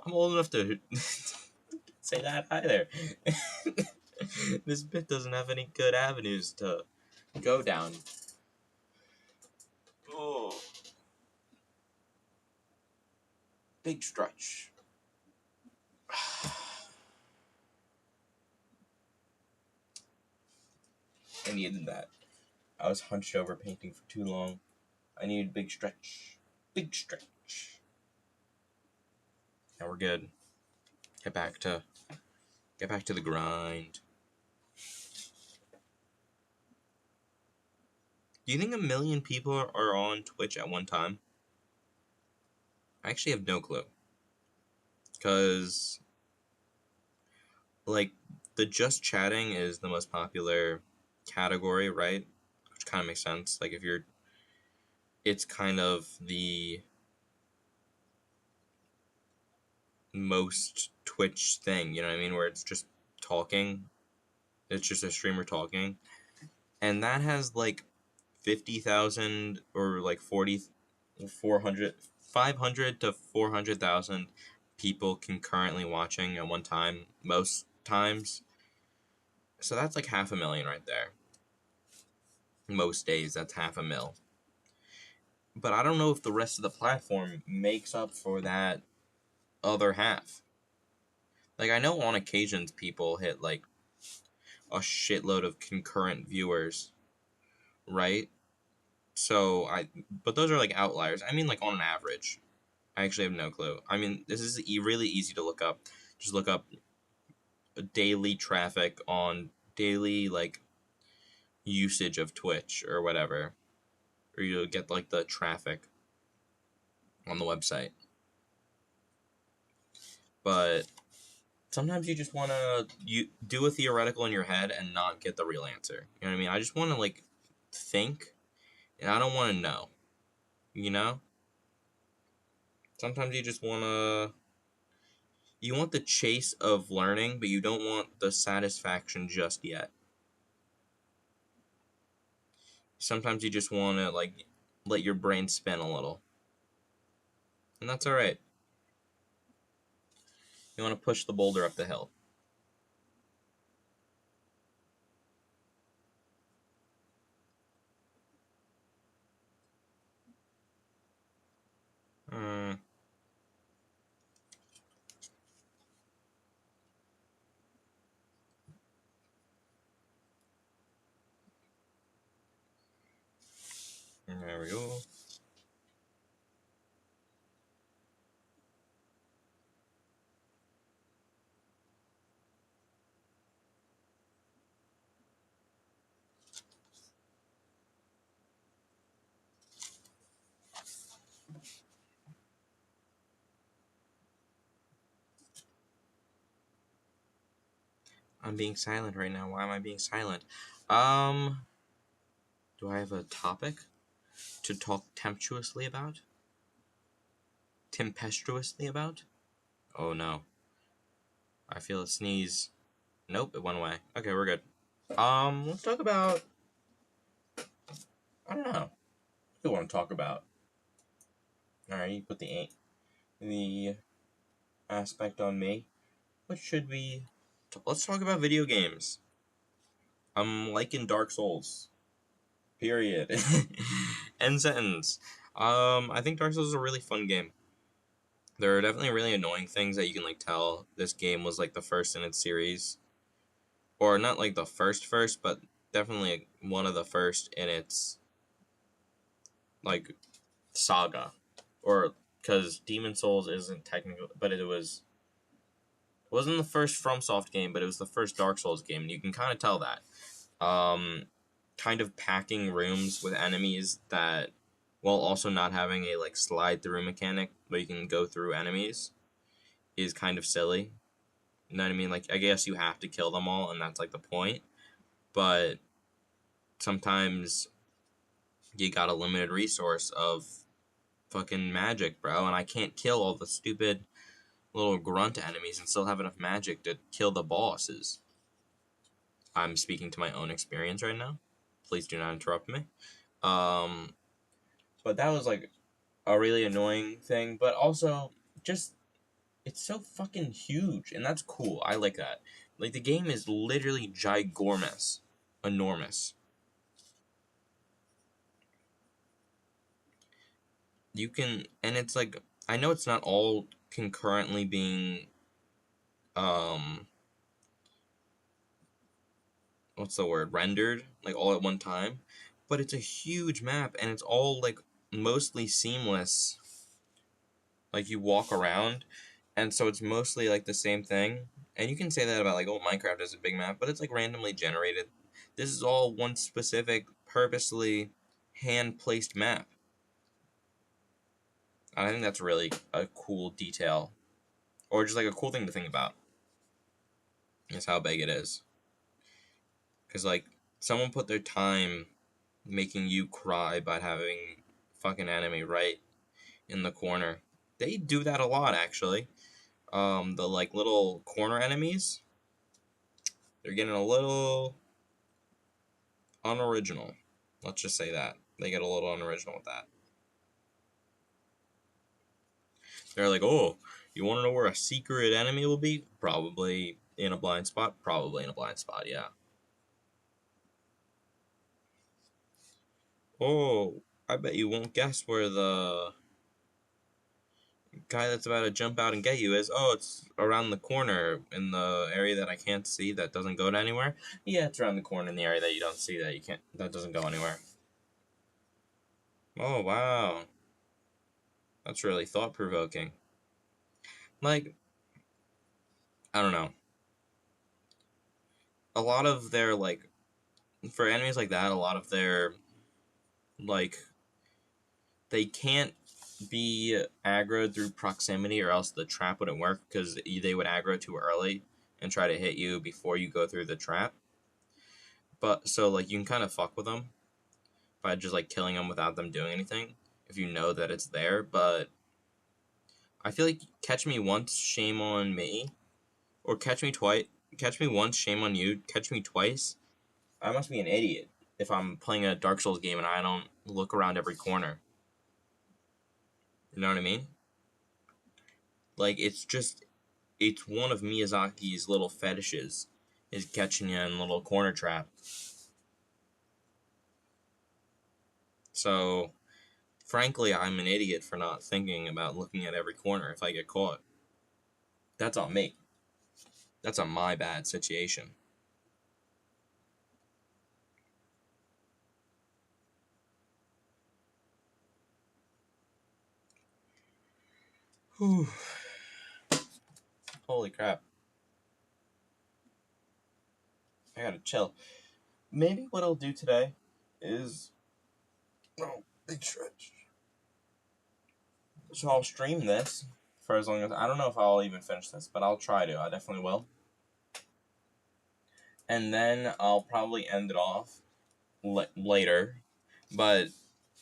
I'm old enough to say that either. This bit doesn't have any good avenues to go down. Oh. Big stretch. I needed that. I was hunched over painting for too long. I needed big stretch. Big stretch. Now we're good. Get back to the grind. Do you think 1 million people are on Twitch at one time? I actually have no clue. Because, like, the just chatting is the most popular category, right? Which kind of makes sense. Like, if you're... It's kind of the most Twitch thing, you know what I mean? Where it's just talking. It's just a streamer talking. And that has, like, 50,000 or, like, 400, 500 to 400,000 people concurrently watching at one time, most times. So that's like 500,000 right there. Most days, that's 500,000. But I don't know if the rest of the platform makes up for that other half. Like, I know on occasions people hit, like, a shitload of concurrent viewers, right? But those are, like, outliers. I mean, like, on an average. I actually have no clue. I mean, this is really easy to look up. Just look up daily traffic on daily, like, usage of Twitch or whatever. Or you'll get, like, the traffic on the website. But sometimes you just want to do a theoretical in your head and not get the real answer. You know what I mean? I just want to, like, think, and I don't want to know. You know? Sometimes you just want to... You want the chase of learning, but you don't want the satisfaction just yet. Sometimes you just want to, like, let your brain spin a little. And that's alright. You want to push the boulder up the hill. There we go. I'm being silent right now. Why am I being silent? Do I have a topic to talk tempestuously about? Tempestuously about? Oh no. I feel a sneeze. Nope, it went away. Okay, we're good. Let's talk about... I don't know. What do you want to talk about? Alright, you put the aspect on me. What should we... Let's talk about video games. I'm liking Dark Souls. Period. End sentence. I think Dark Souls is a really fun game. There are definitely really annoying things that you can, like, tell this game was, like, the first in its series. Or not, like, the first, but definitely one of the first in its, like, saga. Or, because Demon Souls isn't technically, but it wasn't the first FromSoft game, but it was the first Dark Souls game, and you can kind of tell that. Kind of packing rooms with enemies that, while also not having a, like, slide through mechanic where you can go through enemies, is kind of silly. You know what I mean? Like, I guess you have to kill them all, and that's, like, the point. But sometimes you got a limited resource of fucking magic, bro, and I can't kill all the stupid little grunt enemies and still have enough magic to kill the bosses. I'm speaking to my own experience right now. Please do not interrupt me. But that was like a really annoying thing, but also just it's so fucking huge, and that's cool. I like that. Like the game is literally gigormous, enormous. You can, and it's like I know it's not all concurrently being um what's the word, rendered like all at one time, but it's a huge map and it's all like mostly seamless. Like you walk around, and so it's mostly like the same thing. And you can say that about like, oh, Minecraft is a big map, but it's like randomly generated. This is all one specific, purposely hand placed map. I think that's really a cool detail, or just like a cool thing to think about. Is how big it is. Because like someone put their time making you cry by having fucking enemy right in the corner. They do that a lot actually. The like little corner enemies, they're getting a little unoriginal. Let's just say that. They get a little unoriginal with that. They're like, oh, you want to know where a secret enemy will be? Probably in a blind spot. Probably in a blind spot, yeah. Oh, I bet you won't guess where the guy that's about to jump out and get you is. Oh, it's around the corner in the area that I can't see that doesn't go to anywhere. Yeah, it's around the corner in the area that you don't see that you can't that doesn't go anywhere. Oh wow. That's really thought provoking. Like, I don't know. A lot of their like for enemies like that, a lot of their like they can't be aggroed through proximity or else the trap wouldn't work because they would aggro too early and try to hit you before you go through the trap. But so like you can kind of fuck with them by just like killing them without them doing anything if you know that it's there. But I feel like catch me once, shame on me, or catch me twice. Catch me once, shame on you. Catch me twice. I must be an idiot if I'm playing a Dark Souls game and I don't look around every corner. You know what I mean? Like it's one of Miyazaki's little fetishes is catching you in a little corner trap. So frankly, I'm an idiot for not thinking about looking at every corner if I get caught. That's on me. That's a my bad situation. Whew. Holy crap. I gotta chill. Maybe what I'll do today is. Oh, big stretch. So I'll stream this for as long as. I don't know if I'll even finish this, but I'll try to. I definitely will. And then I'll probably end it off later. But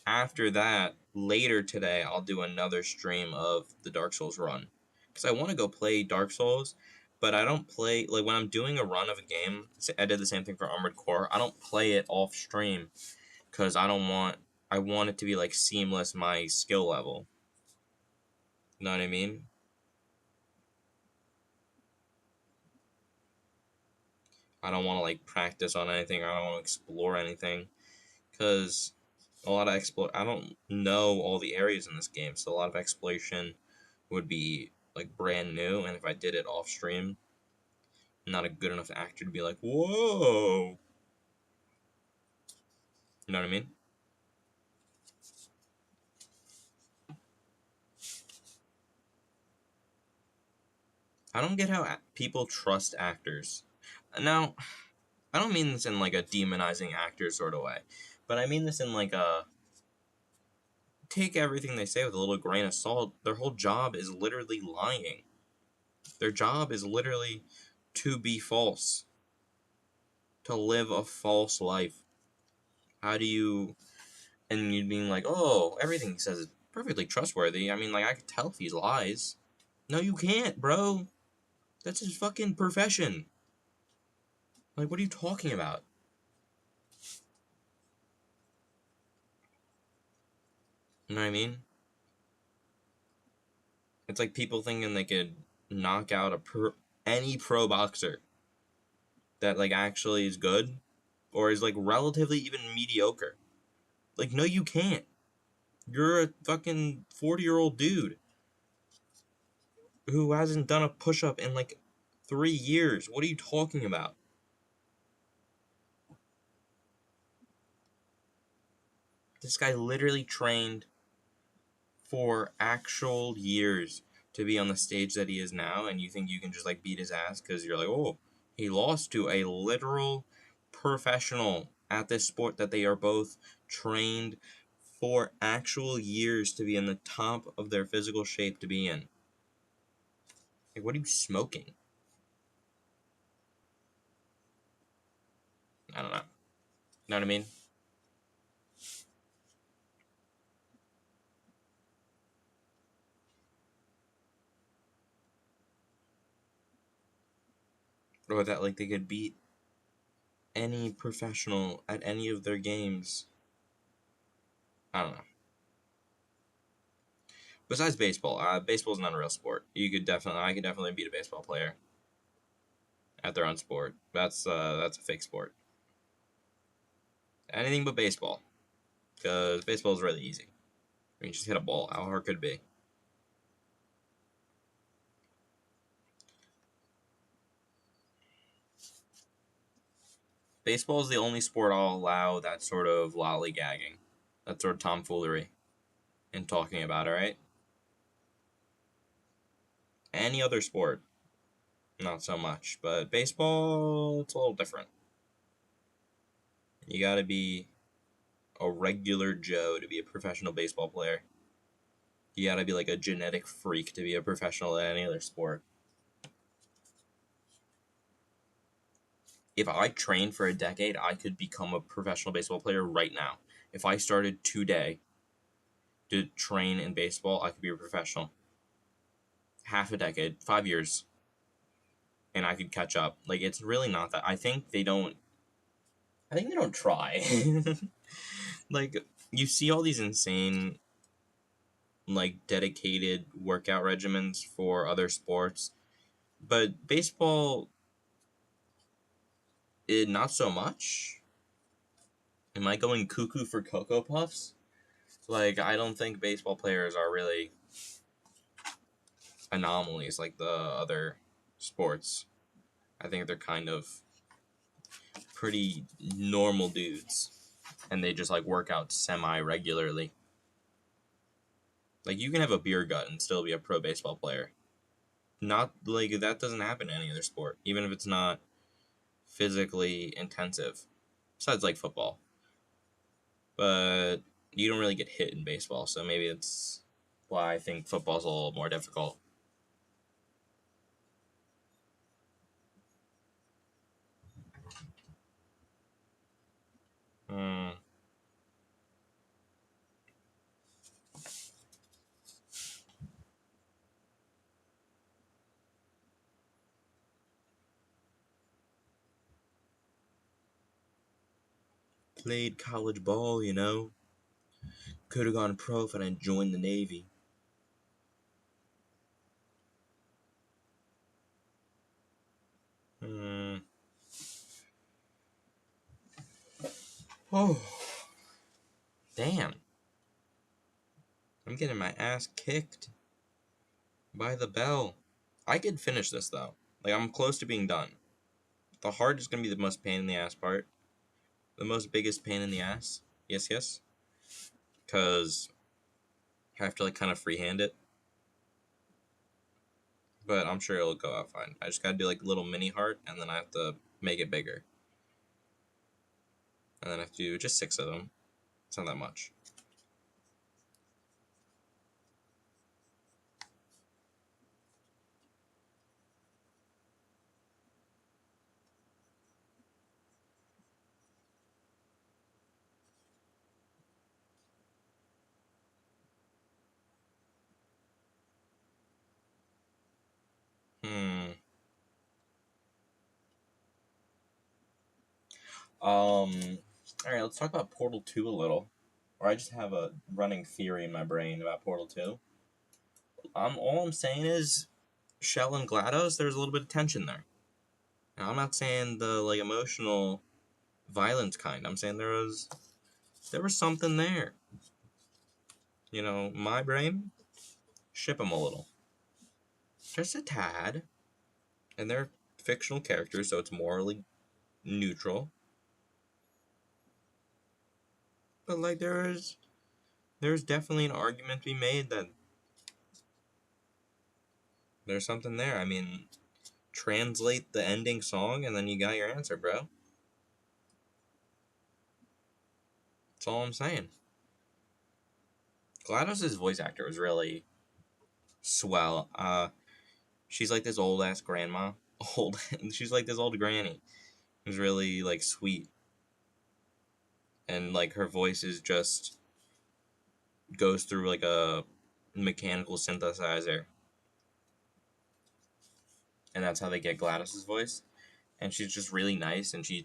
after that, later today, I'll do another stream of the Dark Souls run. Because I want to go play Dark Souls, but I don't play, like when I'm doing a run of a game, I did the same thing for Armored Core, I don't play it off stream because I want it to be like seamless my skill level. You know what I mean? I don't want to like practice on anything, I don't want to explore anything because a lot of explore. I don't know all the areas in this game, so a lot of exploration would be like brand new. And if I did it off stream, I'm not a good enough actor to be like, whoa. You know what I mean? I don't get how people trust actors. Now, I don't mean this in like a demonizing actor sort of way, but I mean this in like a take everything they say with a little grain of salt. Their whole job is literally lying. Their job is literally to be false, to live a false life. How do you and you being like, oh, everything he says is perfectly trustworthy. I mean, like I could tell if he lies. No, you can't, bro. That's his fucking profession. Like, what are you talking about? You know what I mean? It's like people thinking they could knock out any pro boxer that like actually is good or is like relatively even mediocre. Like, no, you can't. You're a fucking 40-year-old dude who hasn't done a push up in like 3 years. What are you talking about? This guy literally trained for actual years to be on the stage that he is now, and you think you can just like beat his ass because you're like, oh, he lost to a literal professional at this sport that they are both trained for actual years to be in the top of their physical shape to be in. Like, what are you smoking? I don't know. Know what I mean? Or that like they could beat any professional at any of their games. I don't know. Besides baseball, baseball's not a real sport. I could definitely beat a baseball player at their own sport. That's a fake sport. Anything but baseball, because baseball is really easy. I mean, just hit a ball. How hard could it be? Baseball is the only sport I'll allow that sort of lollygagging, that sort of tomfoolery in talking about. All right. Any other sport, not so much. But baseball, it's a little different. You got to be a regular Joe to be a professional baseball player. You got to be like a genetic freak to be a professional at any other sport. If I trained for a decade, I could become a professional baseball player right now. If I started today to train in baseball, I could be a professional. Half a decade, 5 years, and I could catch up. Like, it's really not that. I think they don't. I think they don't try. Like, you see all these insane, like, dedicated workout regimens for other sports, but baseball, not so much. Am I going cuckoo for Cocoa Puffs? Like, I don't think baseball players are really anomalies like the other sports. I think they're kind of pretty normal dudes, and they just like work out semi regularly. Like, you can have a beer gut and still be a pro baseball player. Not like that doesn't happen in any other sport, even if it's not physically intensive. Besides like football, but you don't really get hit in baseball, so maybe it's why I think football's a little more difficult. Hmm. Played college ball, you know. Could have gone pro if I didn't join the Navy. Hmm. Oh, damn. I'm getting my ass kicked by the bell. I could finish this though. Like, I'm close to being done. The heart is gonna be the most pain in the ass part. The most biggest pain in the ass. Yes, yes. Cause I have to like kind of freehand it. But I'm sure it'll go out fine. I just gotta do like a little mini heart and then I have to make it bigger. And then I have to do just 6 of them. It's not that much. Hmm. Alright, let's talk about Portal 2 a little. Or I just have a running theory in my brain about Portal 2. All I'm saying is, Shell and GLaDOS, there's a little bit of tension there. Now, I'm not saying the, like, emotional violence kind. I'm saying there was something there. You know, my brain, ship them a little. Just a tad. And they're fictional characters, so it's morally neutral. But, like, there's definitely an argument to be made that there's something there. I mean, translate the ending song and then you got your answer, bro. That's all I'm saying. GLaDOS' voice actor was really swell. She's like this old ass grandma. Old. She's like this old granny. It was really like sweet, and like her voice is just goes through like a mechanical synthesizer, and that's how they get GLaDOS' voice. And she's just really nice, and she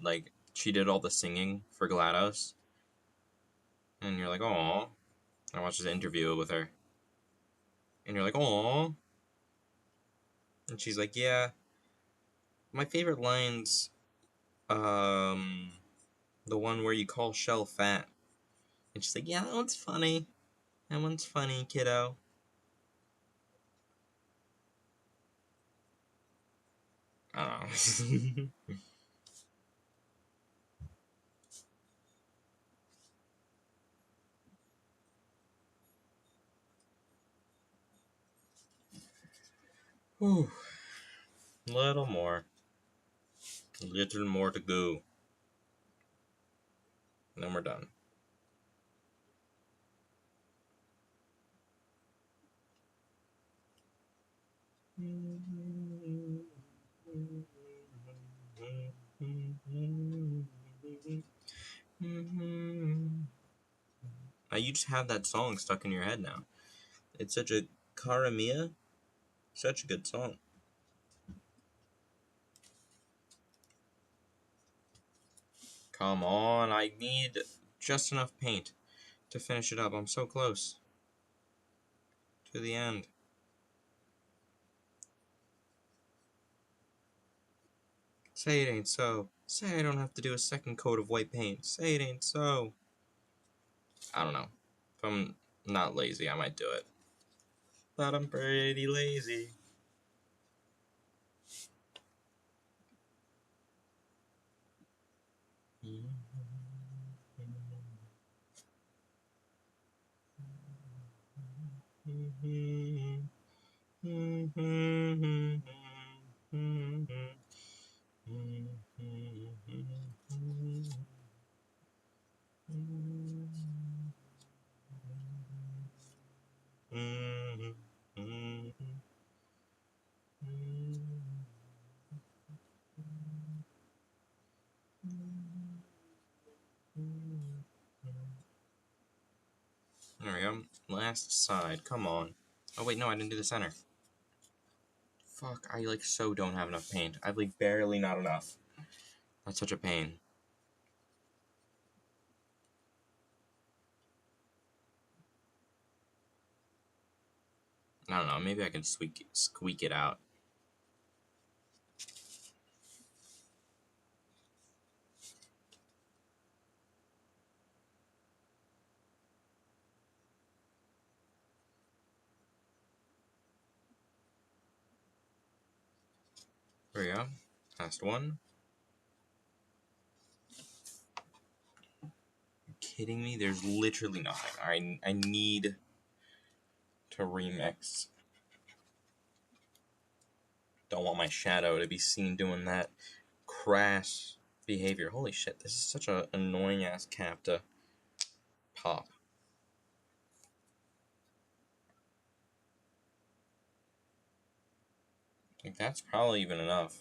did all the singing for GLaDOS, and you're like, oh. I watched this interview with her, and you're like, oh. And she's like, yeah, my favorite lines, um, the one where you call Shell fat. And she's like, yeah, that one's funny. That one's funny, kiddo. I don't know. Whew. Little more. A little more to go. And then we're done. Now you just have that song stuck in your head now. It's such a Karamia, such a good song. Come on, I need just enough paint to finish it up. I'm so close to the end. Say it ain't so. Say I don't have to do a second coat of white paint. Say it ain't so. I don't know. If I'm not lazy, I might do it. But I'm pretty lazy. There we go. Last side. Come on. Oh, wait, no, I didn't do the center. Fuck, I, like, so don't have enough paint. I've, like, barely not enough. That's such a pain. I don't know, maybe I can squeak it out. There we go. Last one. You kidding me? There's literally nothing. I need to remix. Don't want my shadow to be seen doing that crass behavior. Holy shit, this is such an annoying ass cap to pop. Like, that's probably even enough.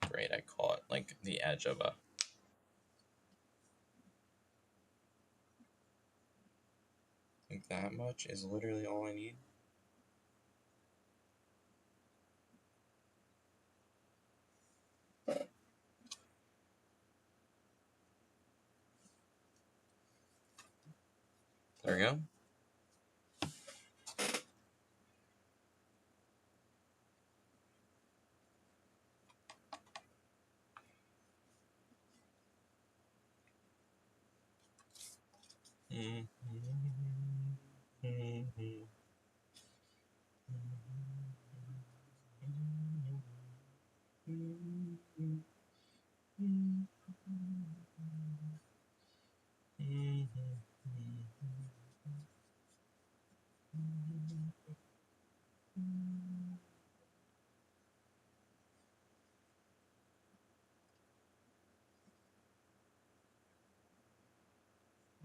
Great, I caught, like, the edge of a... Like, that much is literally all I need. There we go.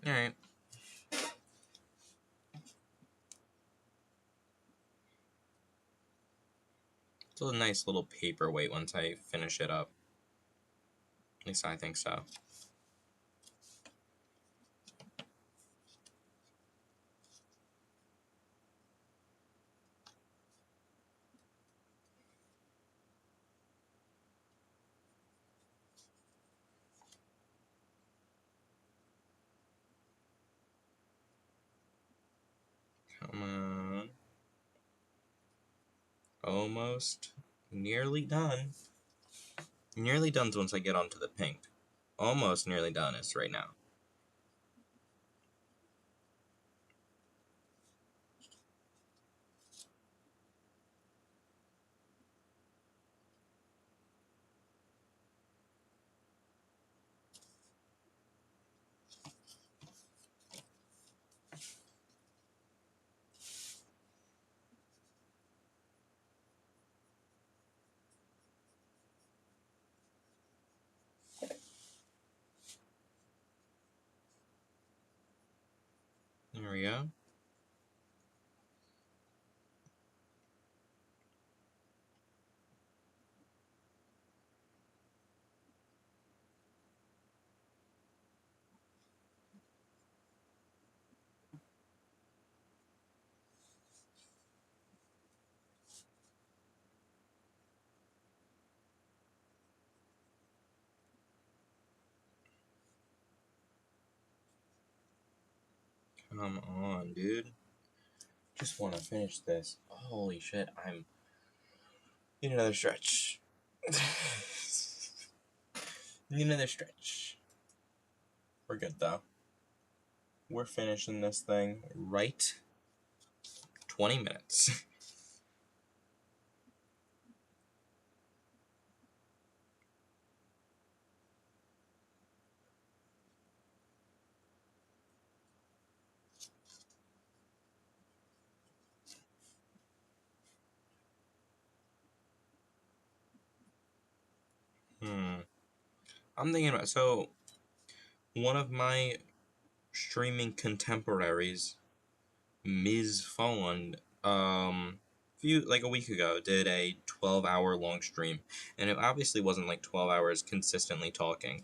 Alright. It's a nice little paperweight once I finish it up. At least I think so. Come on. Almost. Nearly done. Nearly done once I get onto the pink. Almost nearly done is right now. There we go. Come on, dude. Just want to finish this. Holy shit, need another stretch. Need another stretch. We're good, though. We're finishing this thing right 20 minutes. I'm thinking about, so, one of my streaming contemporaries, Ms. Fallen, a week ago, did a 12-hour long stream, and it obviously wasn't like 12 hours consistently talking,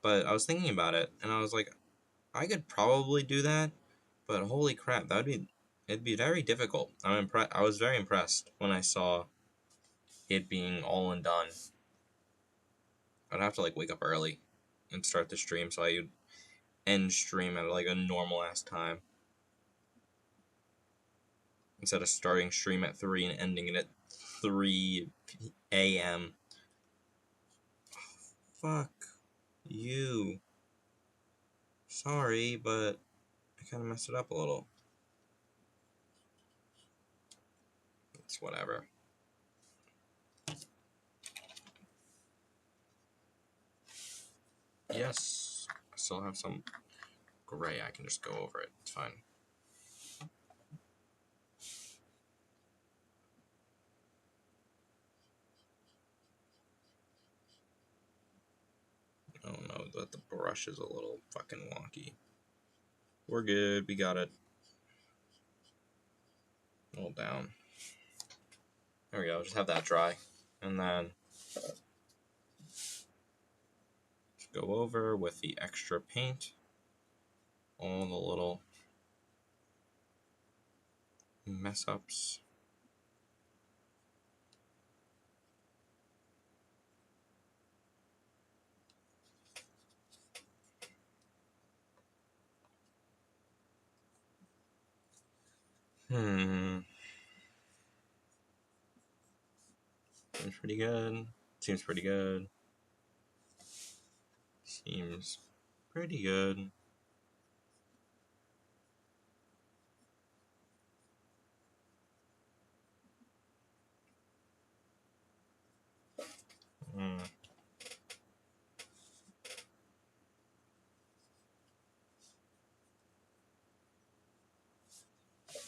but I was thinking about it, and I was like, I could probably do that, but holy crap, it'd be very difficult. I was very impressed when I saw it being all and done. I'd have to like wake up early and start the stream, so I would end stream at like a normal ass time instead of starting stream at 3 and ending it at 3 a.m. Fuck you. Sorry, but I kind of messed it up a little. It's whatever. Yes, I still have some gray. I can just go over it. It's fine. Oh no, the brush is a little fucking wonky. We're good. We got it. Hold down. There we go. Just have that dry. And then just go over with the extra paint. All the little mess ups. Seems pretty good. Seems pretty good. Seems pretty good.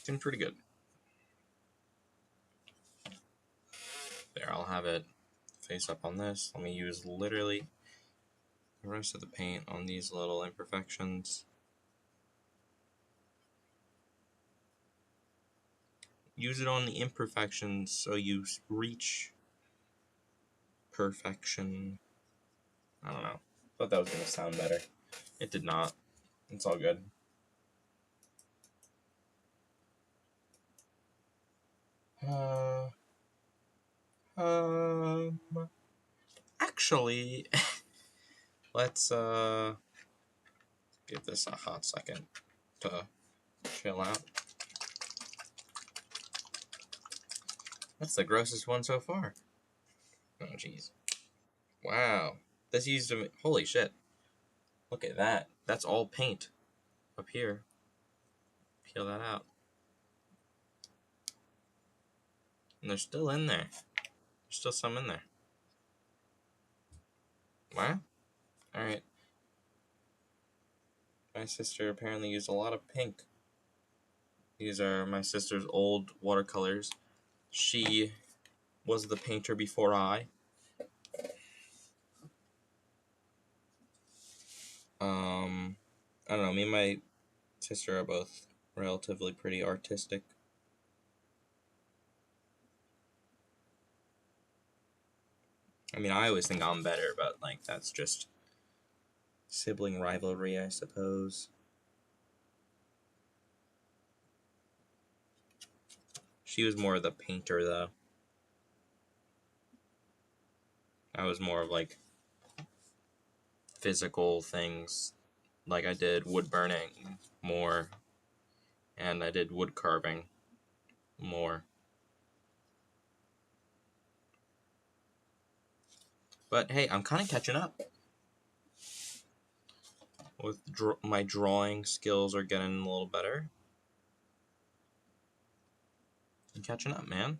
Seems pretty good. There, I'll have it face up on this. Let me use literally the rest of the paint on these little imperfections. Use it on the imperfections so you reach perfection. I don't know. Thought that was going to sound better. It did not. It's all good. Actually, let's give this a hot second to chill out. That's the grossest one so far. Oh, jeez. Wow. This used to... Holy shit. Look at that. That's all paint up here. Peel that out. And they're still in there. There's still some in there. Wow. Alright. My sister apparently used a lot of pink. These are my sister's old watercolors. She was the painter before I. I don't know, me and my sister are both relatively pretty artistic. I mean, I always think I'm better, but, like, that's just sibling rivalry, I suppose. She was more of the painter, though. I was more of, like, physical things. Like, I did wood burning more, and I did wood carving more. But, hey, I'm kind of catching up. With my drawing skills are getting a little better. I'm catching up, man.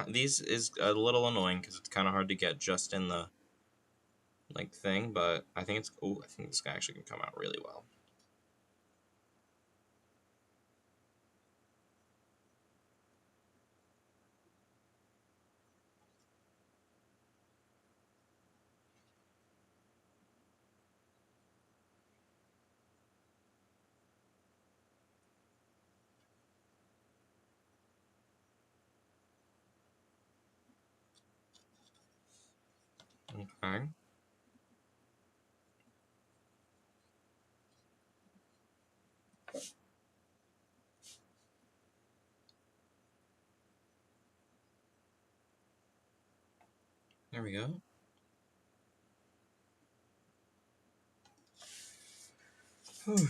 These is a little annoying because it's kind of hard to get just in the like thing, but I think it's... Oh, I think this guy actually can come out really well. Okay. There we go. Whew.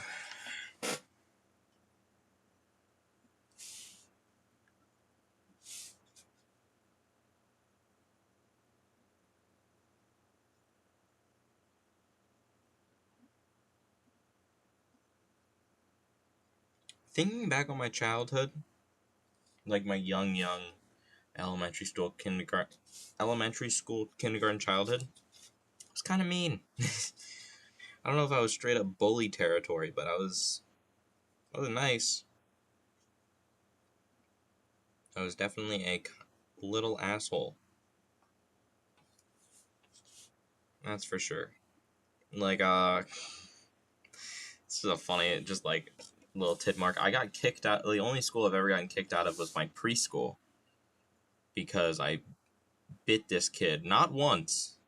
Thinking back on my childhood, like my young elementary school, kindergarten childhood, was kind of mean. I don't know if I was straight up bully territory, but I was nice. I was definitely a little asshole. That's for sure. Like, this is a funny, just like, little tit mark. I got kicked out. The only school I've ever gotten kicked out of was my preschool. Because I bit this kid. Not once,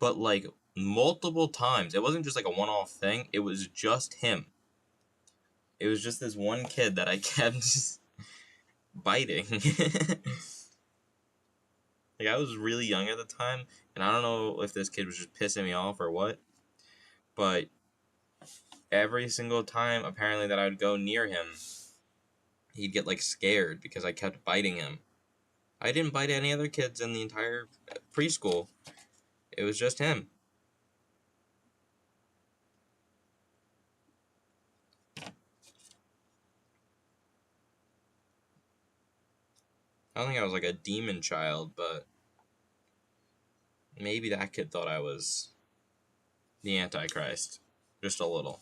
but like multiple times. It wasn't just like a one-off thing. It was just him. It was just this one kid that I kept just biting. Like, I was really young at the time, and I don't know if this kid was just pissing me off or what, but every single time, apparently, that I would go near him, he'd get, like, scared because I kept biting him. I didn't bite any other kids in the entire preschool. It was just him. I don't think I was, like, a demon child, but maybe that kid thought I was the Antichrist. Just a little.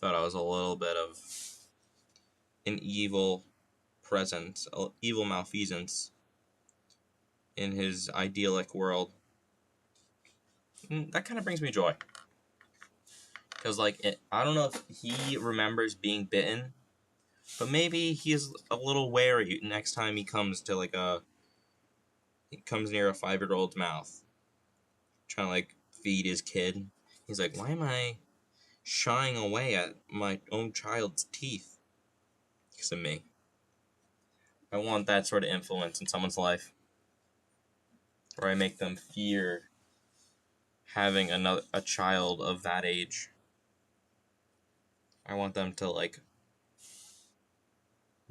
Thought I was a little bit of an evil presence, evil malfeasance in his idyllic world. And that kind of brings me joy. Because, like, I don't know if he remembers being bitten, but maybe he's a little wary next time he comes to, like, he comes near a 5-year-old's mouth, trying to, like, feed his kid. He's like, why am I shying away at my own child's teeth? Because of me. I want that sort of influence in someone's life, where I make them fear having a child of that age. I want them to, like,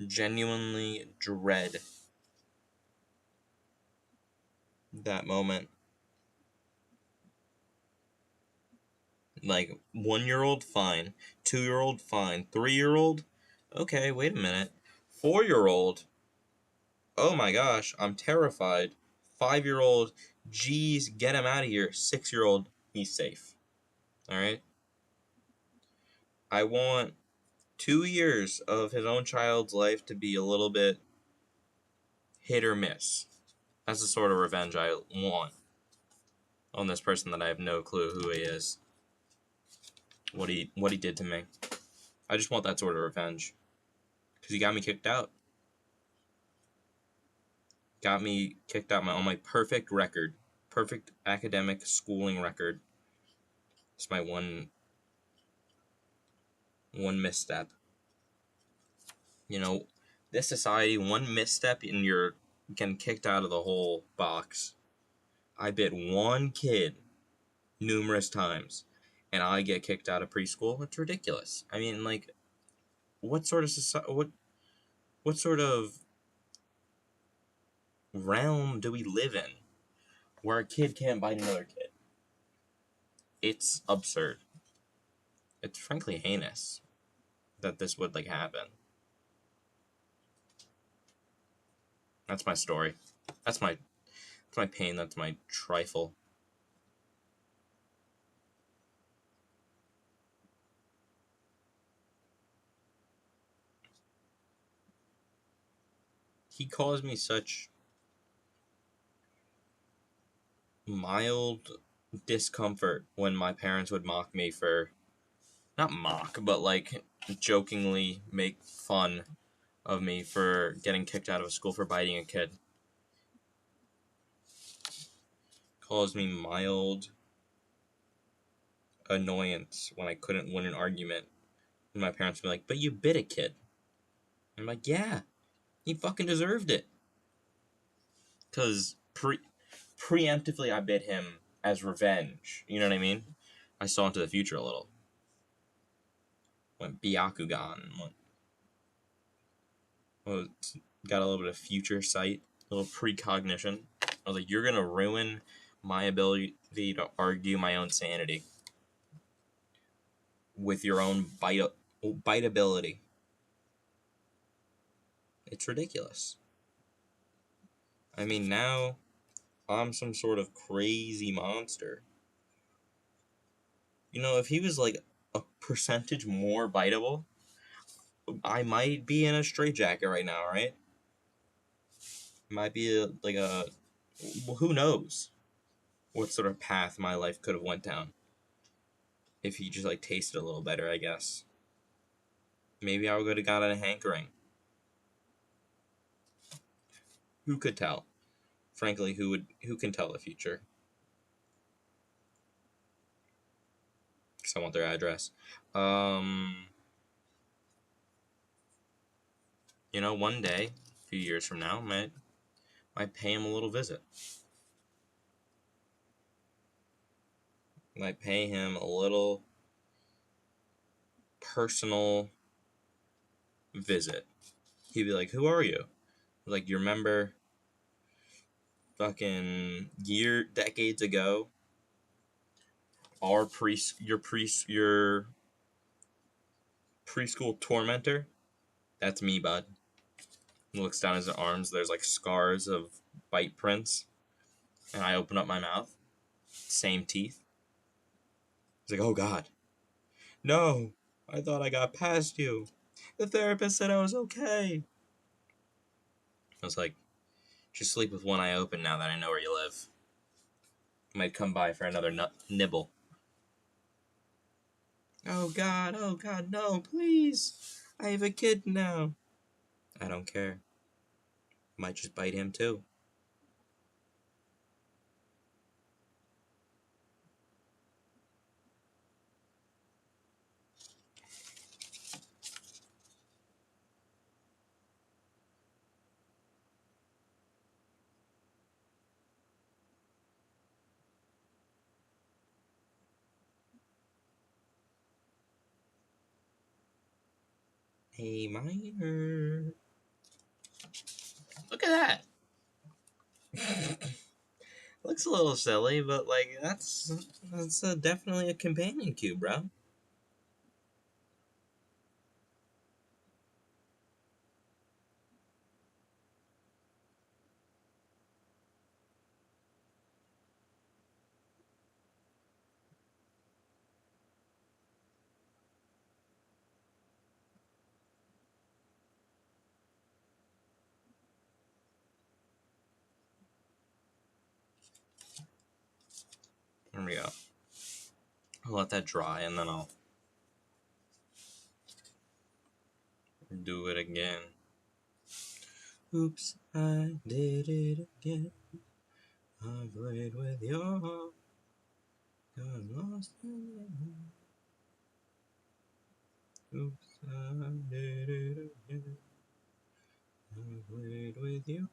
genuinely dread that moment. Like, 1-year-old, fine. 2-year-old, fine. 3-year-old, okay, wait a minute. 4-year-old, oh my gosh, I'm terrified. 5-year-old, geez, get him out of here. 6-year-old, he's safe. Alright? I want 2 years of his own child's life to be a little bit hit or miss. That's the sort of revenge I want on this person that I have no clue who he is. What he did to me. I just want that sort of revenge. Because he got me kicked out. Got me kicked out on my perfect record. Perfect academic schooling record. It's my one misstep. You know, this society, one misstep and you're getting kicked out of the whole box. I bit one kid numerous times and I get kicked out of preschool. It's ridiculous. I mean, like, what sort of society, what sort of realm do we live in where a kid can't bite another kid? It's absurd. It's frankly heinous that this would, like, happen. That's my story. That's my pain. That's my trifle. He caused me such mild discomfort when my parents would mock me for, not mock, but, like, jokingly make fun of me for getting kicked out of school for biting a kid. Caused me mild annoyance when I couldn't win an argument. And my parents would be like, but you bit a kid. I'm like, yeah, he fucking deserved it. Because preemptively I bit him as revenge. You know what I mean? I saw into the future a little. Went Byakugan. Got a little bit of future sight. A little precognition. I was like, you're going to ruin my ability to argue my own sanity with your own biteability. It's ridiculous. I mean, now I'm some sort of crazy monster. You know, if he was, like, a percentage more biteable, I might be in a straitjacket right now, right? Might be well, who knows what sort of path my life could have went down if he just, like, tasted a little better, I guess. Maybe I would have got a hankering. Who could tell? Frankly, who can tell the future? Because I want their address. You know, one day, a few years from now, might pay him a little visit. Might pay him a little personal visit. He'd be like, "Who are you?" Like, "You remember fucking decades ago, your preschool tormentor? That's me, bud." He looks down his arms. There's like scars of bite prints, and I open up my mouth. Same teeth. He's like, "Oh God, no! I thought I got past you. The therapist said I was okay." I was like, "Just sleep with one eye open now that I know where you live. Might come by for another nibble." Oh God, no, please. I have a kid now. I don't care. Might just bite him too. A minor. Look at that. Looks a little silly, but like that's definitely a companion cube, bro. There we go. I'll let that dry and then I'll do it again. Oops, I did it again. I played with your heart. Got lost in it. Oops, I did it again. I played with you.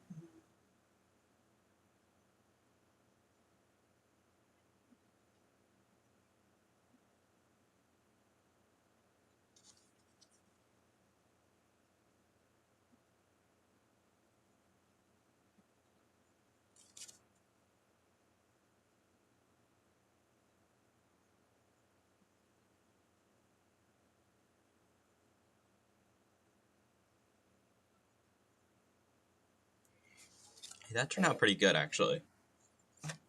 Hey, that turned out pretty good, actually.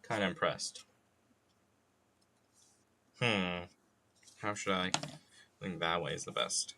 Kind of impressed. How should I? I think that way is the best.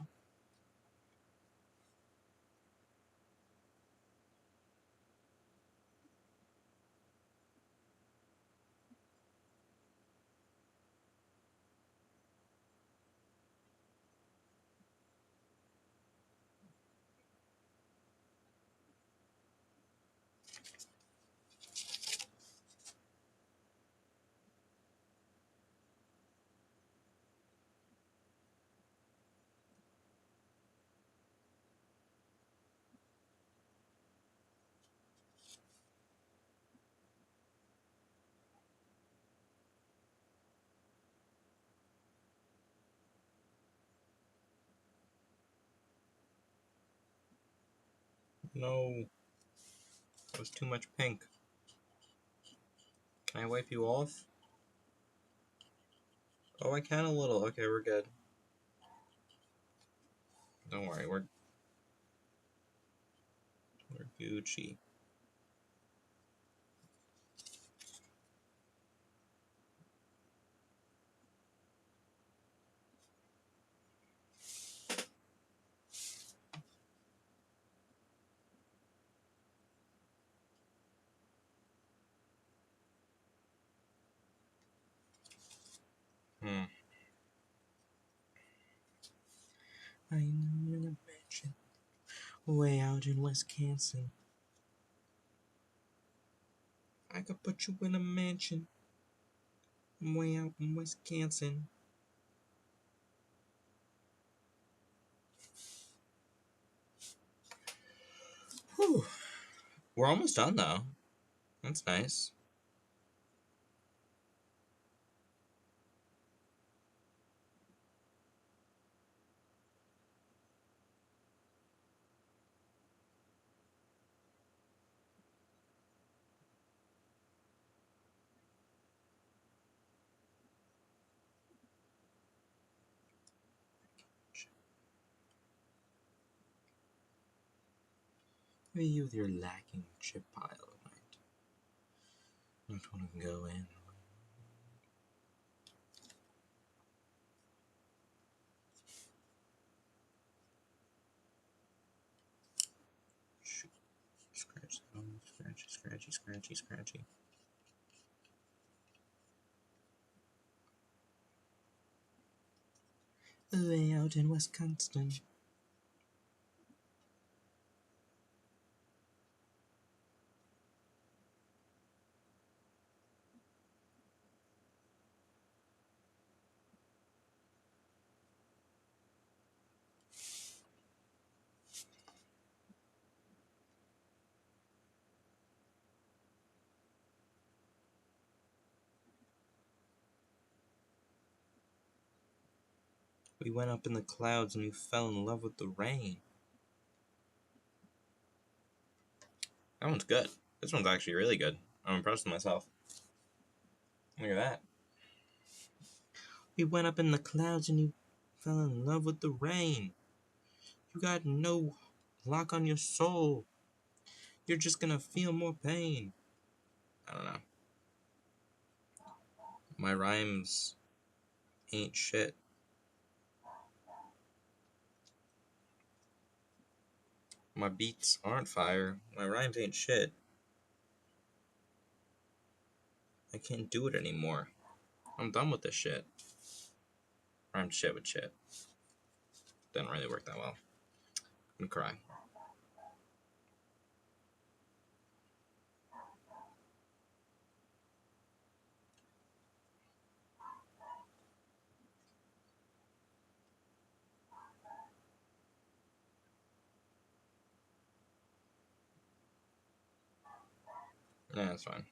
No, that was too much pink. Can I wipe you off? Oh, I can a little. Okay, we're good. Don't worry, we're Gucci. Hmm. I know in a mansion way out in Wisconsin. I could put you in a mansion way out in Wisconsin. Whew. We're almost done though. That's nice. You with your lacking chip pile of night. Not want to go in. Shoot. Scratch that on. Scratchy, scratchy, scratchy, scratchy. Way out in Wisconsin. We went up in the clouds and you fell in love with the rain. That one's good. This one's actually really good. I'm impressed with myself. Look at that. We went up in the clouds and you fell in love with the rain. You got no lock on your soul. You're just gonna feel more pain. I don't know. My rhymes ain't shit. My beats aren't fire. My rhymes ain't shit. I can't do it anymore. I'm done with this shit. Rhymed shit with shit. Didn't really work that well. I'm gonna cry. Yeah, that's fine.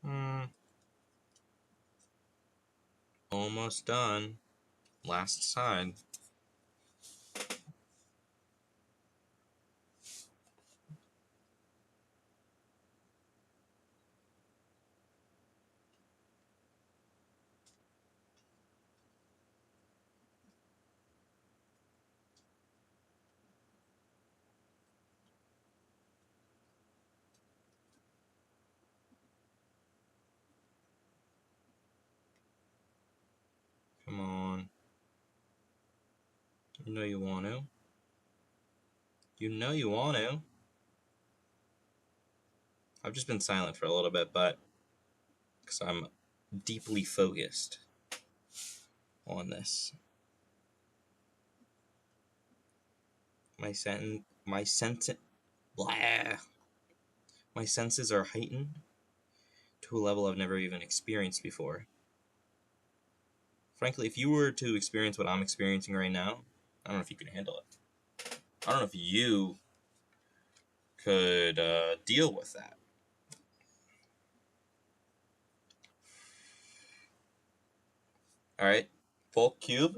Hmm. Almost done. Last side. Come on. You know you want to. You know you want to. I've just been silent for a little bit, but because I'm deeply focused on this. My senses are heightened to a level I've never even experienced before. Frankly, if you were to experience what I'm experiencing right now, I don't know if you can handle it. I don't know if you could deal with that. All right, full cube.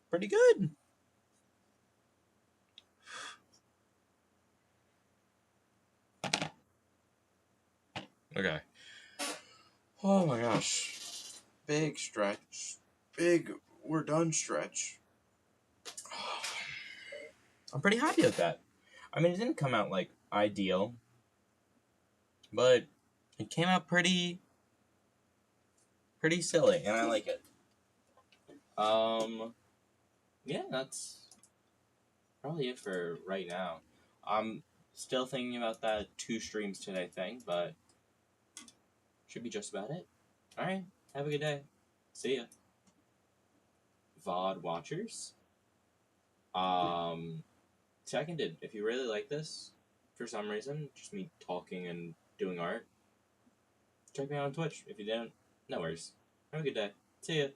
Pretty good. Okay. Oh my gosh. Big stretch. Big we're done stretch. I'm pretty happy with that. I mean, it didn't come out like ideal, but it came out pretty silly, and I like it. Yeah, that's probably it for right now. I'm still thinking about that 2 streams today thing, but should be just about it. All right, have a good day. See ya, VOD watchers. Seconded. If you really like this, for some reason, just me talking and doing art, check me out on Twitch. If you didn't, no worries. Have a good day. See ya.